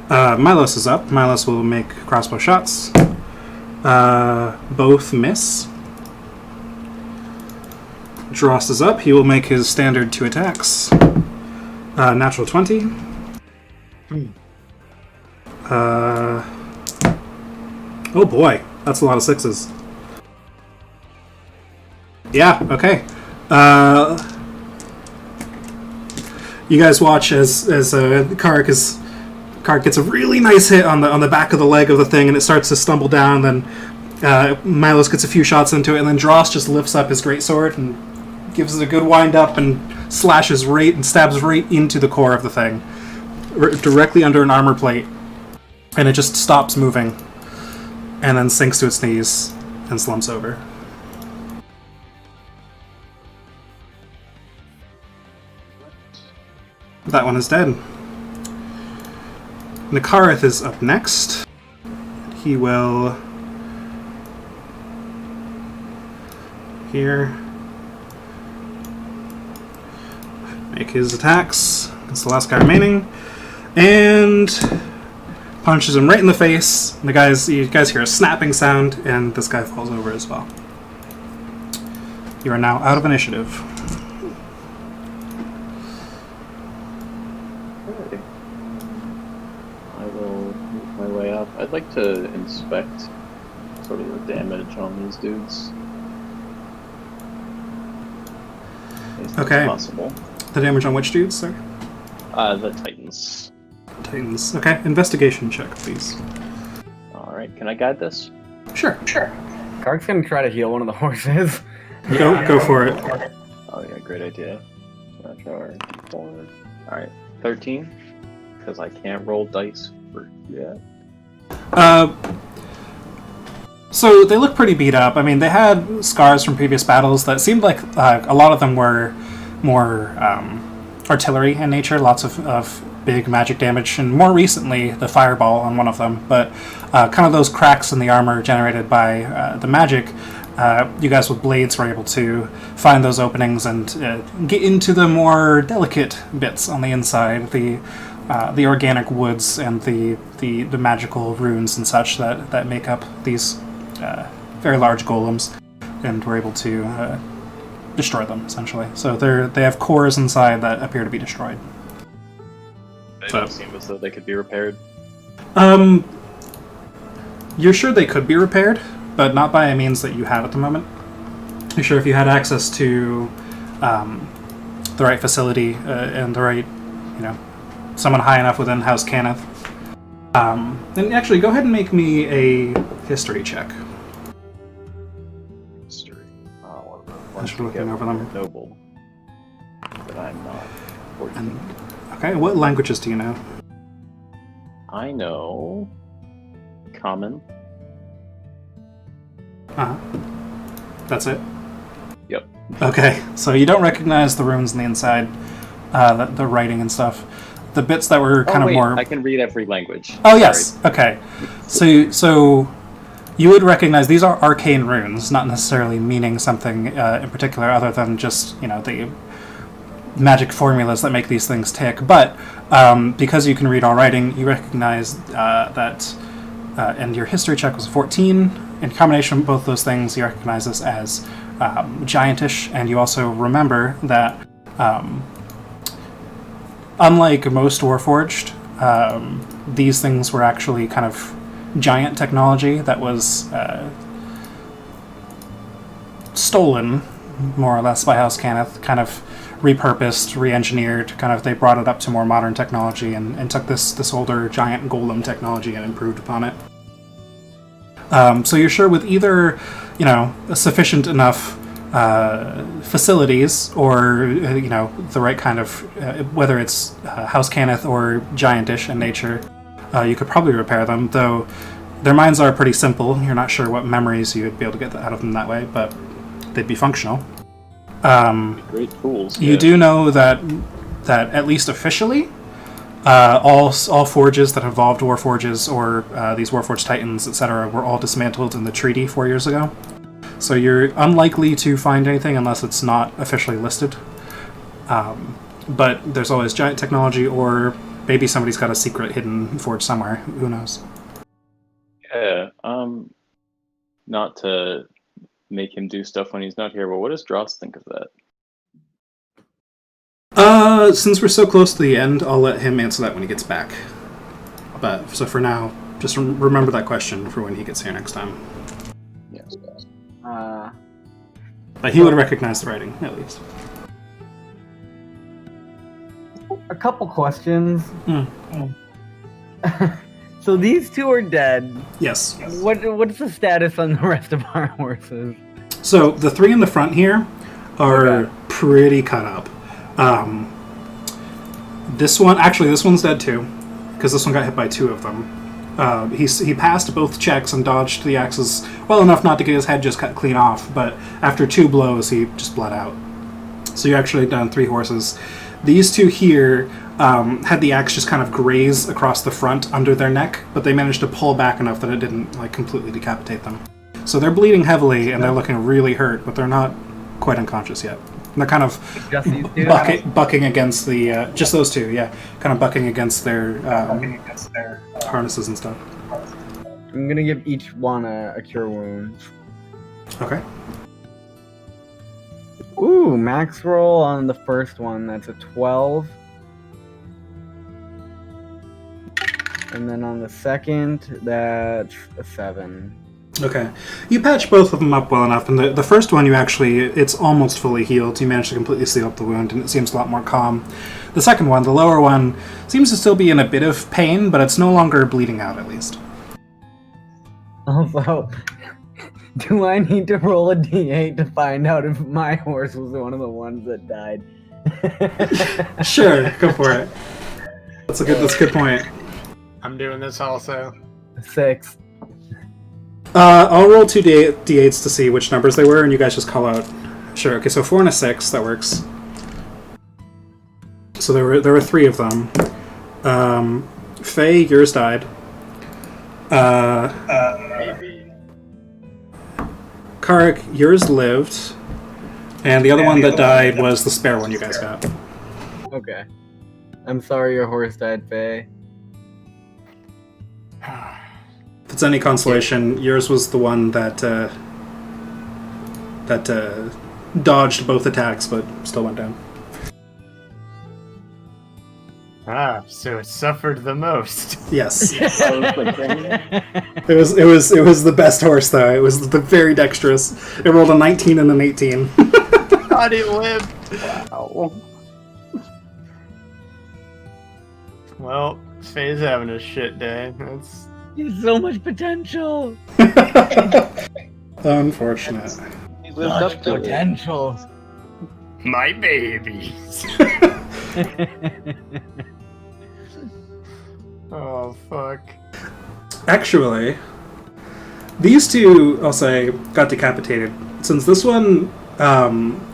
Milos is up. Milos will make crossbow shots. Both miss. Drost is up. He will make his standard 2 attacks. Natural 20. Oh boy, that's a lot of 6s. Yeah, okay. You guys watch as Kark gets a really nice hit on the back of the leg of the thing, and it starts to stumble down. Then Milos gets a few shots into it, and then Dross just lifts up his greatsword and gives it a good wind up and slashes right and stabs right into the core of the thing. directly under an armor plate, and it just stops moving, and then sinks to its knees and slumps over. That one is dead. Nakareth is up next. He will... here... make his attacks against the last guy remaining, and punches him right in the face. And you guys hear a snapping sound, and this guy falls over as well. You are now out of initiative. Okay. I will move my way up. I'd like to inspect sort of the damage on these dudes. If Okay. possible. The damage on which dudes, sir? The Titans. Titans. Okay, investigation check, please. Alright, can I guide this? Sure. Kark's gonna try to heal one of the horses. Go for it. Oh yeah, great idea. Sure. Alright, 13. Because I can't roll dice for yet. So they look pretty beat up. I mean, they had scars from previous battles that seemed like a lot of them were more artillery in nature, lots of big magic damage, and more recently the fireball on one of them. But kind of those cracks in the armor generated by the magic, you guys with blades were able to find those openings and get into the more delicate bits on the inside, the organic woods and the magical runes and such that make up these very large golems, and were able to destroy them, essentially. So they have cores inside that appear to be destroyed. They don't seem as though they could be repaired. You're sure they could be repaired, but not by a means that you have at the moment. You're sure if you had access to the right facility and the right, someone high enough within House Cannith. Then actually, go ahead and make me a history check. History. I should be looking over them. Noble. But I'm not. 14. Okay, what languages do you know? I know Common. Uh-huh. That's it? Yep. Okay, so you don't recognize the runes on the inside, the writing and stuff. The bits that were kind of more... I can read every language. Oh, yes. Sorry. Okay. So you would recognize these are arcane runes, not necessarily meaning something in particular other than just, the magic formulas that make these things tick. But because you can read all writing, you recognize that, and your history check was 14. In combination with both those things, you recognize this as giantish, and you also remember that unlike most Warforged, these things were actually kind of giant technology that was stolen, more or less, by House Cannith, kind of repurposed, re-engineered, they brought it up to more modern technology and took this older giant golem technology and improved upon it. So you're sure with either, sufficient enough facilities or, the right kind of, whether it's House Cannith or giantish in nature, you could probably repair them, though their minds are pretty simple. You're not sure what memories you'd be able to get out of them that way, but they'd be functional. Great tools. You do know that at least officially, all forges that involved Warforges or these Warforged Titans, etc., were all dismantled in the treaty 4 years ago. So you're unlikely to find anything unless it's not officially listed. But there's always giant technology, or maybe somebody's got a secret hidden forge somewhere. Who knows? Yeah. Not to make him do stuff when he's not here, but what does Dross think of that? Since we're so close to the end, I'll let him answer that when he gets back. But so for now, just remember that question for when he gets here next time. Yes. But he would recognize the writing, at least. A couple questions. So these two are dead. Yes. What's the status on the rest of our horses? So the three in the front here are pretty cut up. This one's dead too, because this one got hit by 2 of them. He passed both checks and dodged the axes well enough not to get his head just cut clean off, but after 2 blows, he just bled out. So you actually down 3 horses. These 2 here had the axe just kind of graze across the front under their neck, but they managed to pull back enough that it didn't like completely decapitate them. So they're bleeding heavily and they're looking really hurt, but they're not quite unconscious yet. And they're kind of bucking against the just those 2, yeah, kind of bucking against their harnesses and stuff. I'm gonna give each one a cure wound. Okay. Ooh, max roll on the first one. That's a 12. And then on the second, that's a 7. Okay. You patch both of them up well enough, and the first one it's almost fully healed. You managed to completely seal up the wound, and it seems a lot more calm. The second one, the lower one, seems to still be in a bit of pain, but it's no longer bleeding out, at least. Also, do I need to roll a d8 to find out if my horse was one of the ones that died? Sure, go for it. That's a good point. I'm doing this also. 6. I'll roll 2 d8s to see which numbers they were, and you guys just call out. Sure. Okay, so 4 and a 6. That works. So there were 3 of them. Faye, yours died. Maybe. Karik, yours lived, and the other one that died was the spare one you guys got. Okay. I'm sorry your horse died, Faye. If it's any consolation, yours was the one that dodged both attacks, but still went down. So it suffered the most. Yes. Okay. It was the best horse though. It was the very dexterous. It rolled a 19 and an 18. God, it lived. Wow. Well, Faye's having a shit day. That's There's so much potential. Unfortunate. He lived up to it. Potential. my babies. Oh, fuck. Actually, these 2, I'll say, got decapitated. Since this one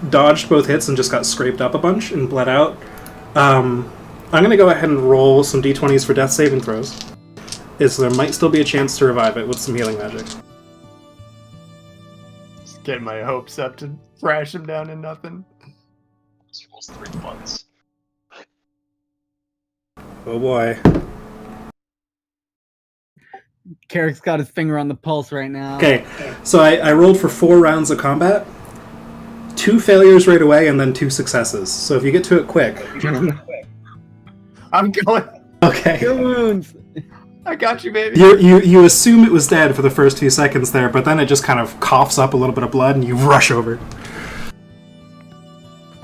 dodged both hits and just got scraped up a bunch and bled out, I'm going to go ahead and roll some d20s for death saving throws. So there might still be a chance to revive it with some healing magic. Just getting my hopes up to thrash him down to nothing. This rolls 3 months. Oh boy. Carrick's got his finger on the pulse right now. Okay, so I rolled for 4 rounds of combat. 2 failures right away, and then 2 successes. So if you get to it quick. I'm going. Okay. Cure wounds. I got you, baby. You assume it was dead for the first few seconds there, but then it just kind of coughs up a little bit of blood, and you rush over.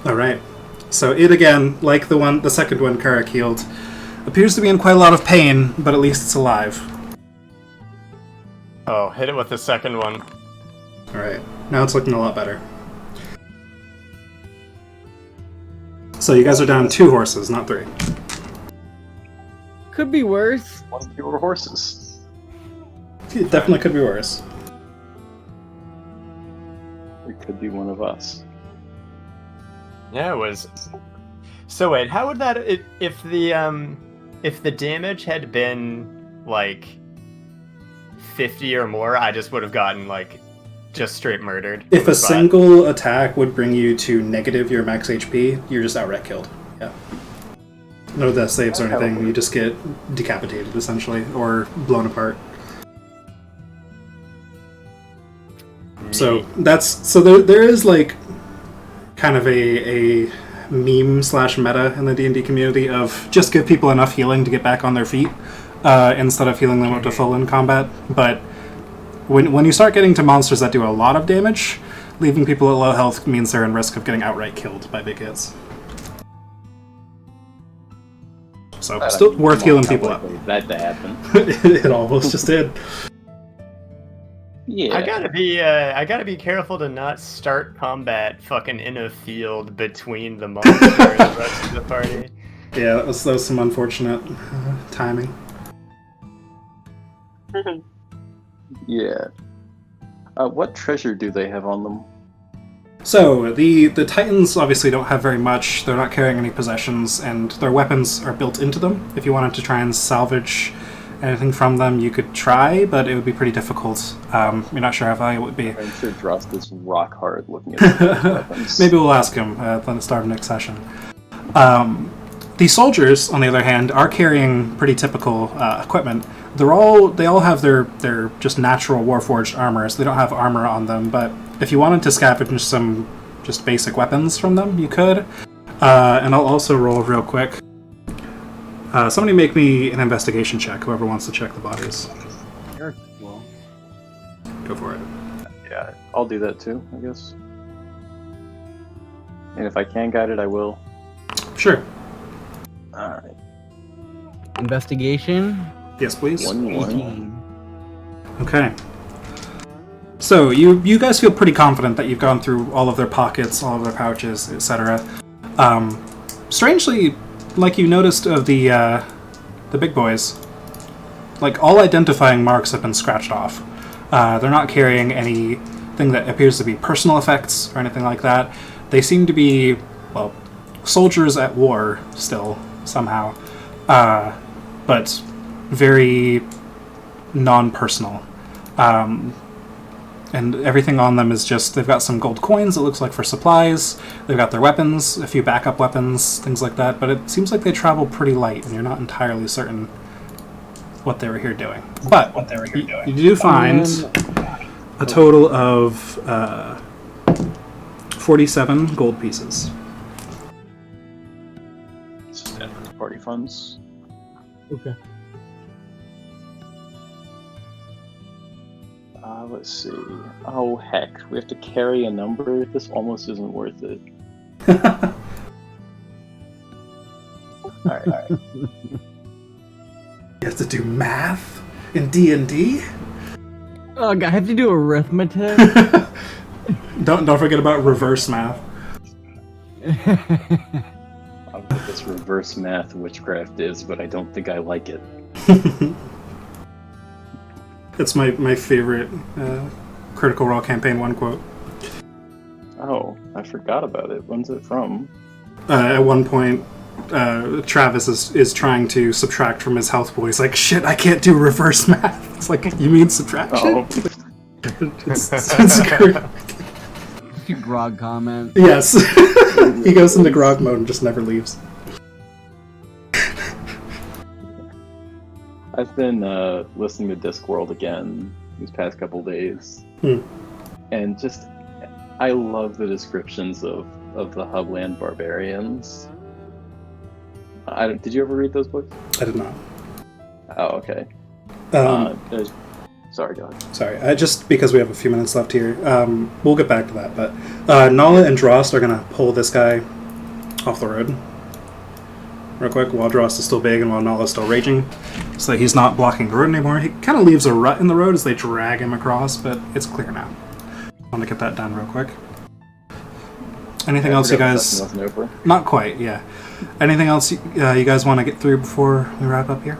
All right. So it again, like the second one Karak healed, appears to be in quite a lot of pain, but at least it's alive. Oh, hit it with the second one. All right. Now it's looking a lot better. So you guys are down 2 horses, not 3. Could be worse. 1 fewer horses. It definitely could be worse. It could be one of us. Yeah, it was. So wait, how would that if the damage had been like 50 or more, I just would have gotten like just straight murdered. If a single attack would bring you to negative your max HP, you're just outright killed. Yeah. No death saves or anything. You just get decapitated essentially, or blown apart. So there is like kind of a meme / meta in the D&D community of just give people enough healing to get back on their feet instead of healing them up to full in combat. But when you start getting to monsters that do a lot of damage, leaving people at low health means they're in risk of getting outright killed by big hits. So still worth healing people up. That to happen. It almost just did. Yeah. I gotta be careful to not start combat fucking in a field between the monster and the rest of the party. Yeah, that was some unfortunate timing. Yeah. What treasure do they have on them? So, the Titans obviously don't have very much. They're not carrying any possessions, and their weapons are built into them. If you wanted to try and salvage anything from them, you could try, but it would be pretty difficult. You're not sure how valuable it would be. I'm sure Drost is rock hard looking at those weapons. Maybe we'll ask him at the start of next session. The soldiers, on the other hand, are carrying pretty typical equipment. They all have their just natural warforged armor, so they don't have armor on them. But if you wanted to scavenge some just basic weapons from them, you could. And I'll also roll real quick. Somebody make me an investigation check. Whoever wants to check the bodies, Sure. Well, go for it. Yeah, I'll do that too, I guess. And if I can guide it, I will. Sure. Alright. investigation. Yes, please. 18. Okay. So you guys feel pretty confident that you've gone through all of their pockets, all of their pouches, etc. Strangely, like you noticed of the big boys, like all identifying marks have been scratched off. They're not carrying anything that appears to be personal effects or anything like that. They seem to be, well, soldiers at war still somehow, but very non-personal. And everything on them is just, they've got some gold coins, it looks like, for supplies. They've got their weapons, a few backup weapons, things like that. But it seems like they travel pretty light, and you're not entirely certain what they were here doing. But you do find a total of 47 gold pieces. Standard party funds. Okay. Let's see. Oh, heck. We have to carry a number? This almost isn't worth it. Alright. You have to do math in D&D? Oh, God, I have to do arithmetic. Don't forget about reverse math. I don't know what this reverse math witchcraft is, but I don't think I like it. It's my favorite Critical Role Campaign 1 quote. Oh, I forgot about it. When's it from? At one point, Travis is trying to subtract from his health pool. He's like, shit, I can't do reverse math. It's like, you mean subtraction? Oh. It's great. Grog comment. Yes. He goes into grog mode and just never leaves. I've been listening to Discworld again these past couple days, and just I love the descriptions of the Hubland barbarians. Did you ever read those books? I did not. Oh, okay. Sorry, go ahead. Sorry, just because we have a few minutes left here, we'll get back to that. But Nala and Drost are gonna pull this guy off the road real quick while Drost is still big and while Nala's still raging, so that he's not blocking the road anymore. He kind of leaves a rut in the road as they drag him across, but it's clear now. I want to get that done real quick. Anything else you guys... Not quite, yeah. Anything else you guys want to get through before we wrap up here?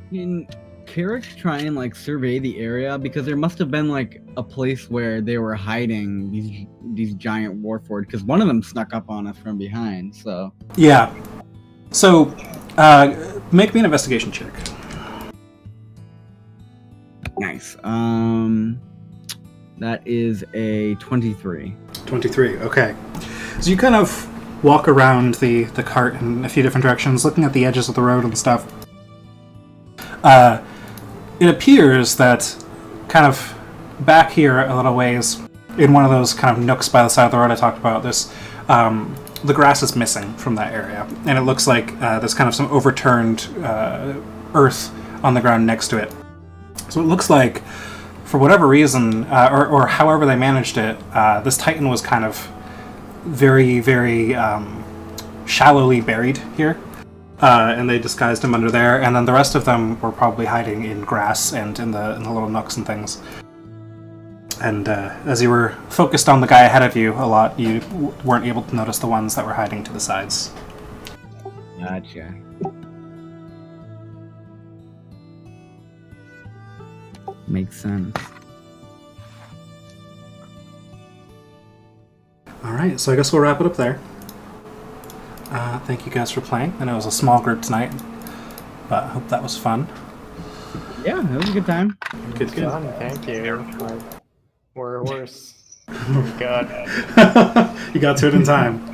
Can Carrick try and like survey the area, because there must have been like a place where they were hiding these giant warforged, because one of them snuck up on us from behind. So yeah. So make me an investigation check. nice. That is a 23. 23. Okay. So you kind of walk around the cart in a few different directions, looking at the edges of the road and stuff. It appears that kind of back here a little ways, in one of those kind of nooks by the side of the road I talked about, this the grass is missing from that area, and it looks like there's kind of some overturned earth on the ground next to it. So it looks like, for whatever reason, or however they managed it, this Titan was kind of very, very shallowly buried here. And they disguised him under there, and then the rest of them were probably hiding in grass and in the little nooks and things. And as you were focused on the guy ahead of you a lot, you weren't able to notice the ones that were hiding to the sides. Gotcha. Makes sense. All right, so I guess we'll wrap it up there. Thank you guys for playing. I know it was a small group tonight, but I hope that was fun. Yeah, it was a good time. Good. Fun, thank you. We're worse. God. You got to it in time.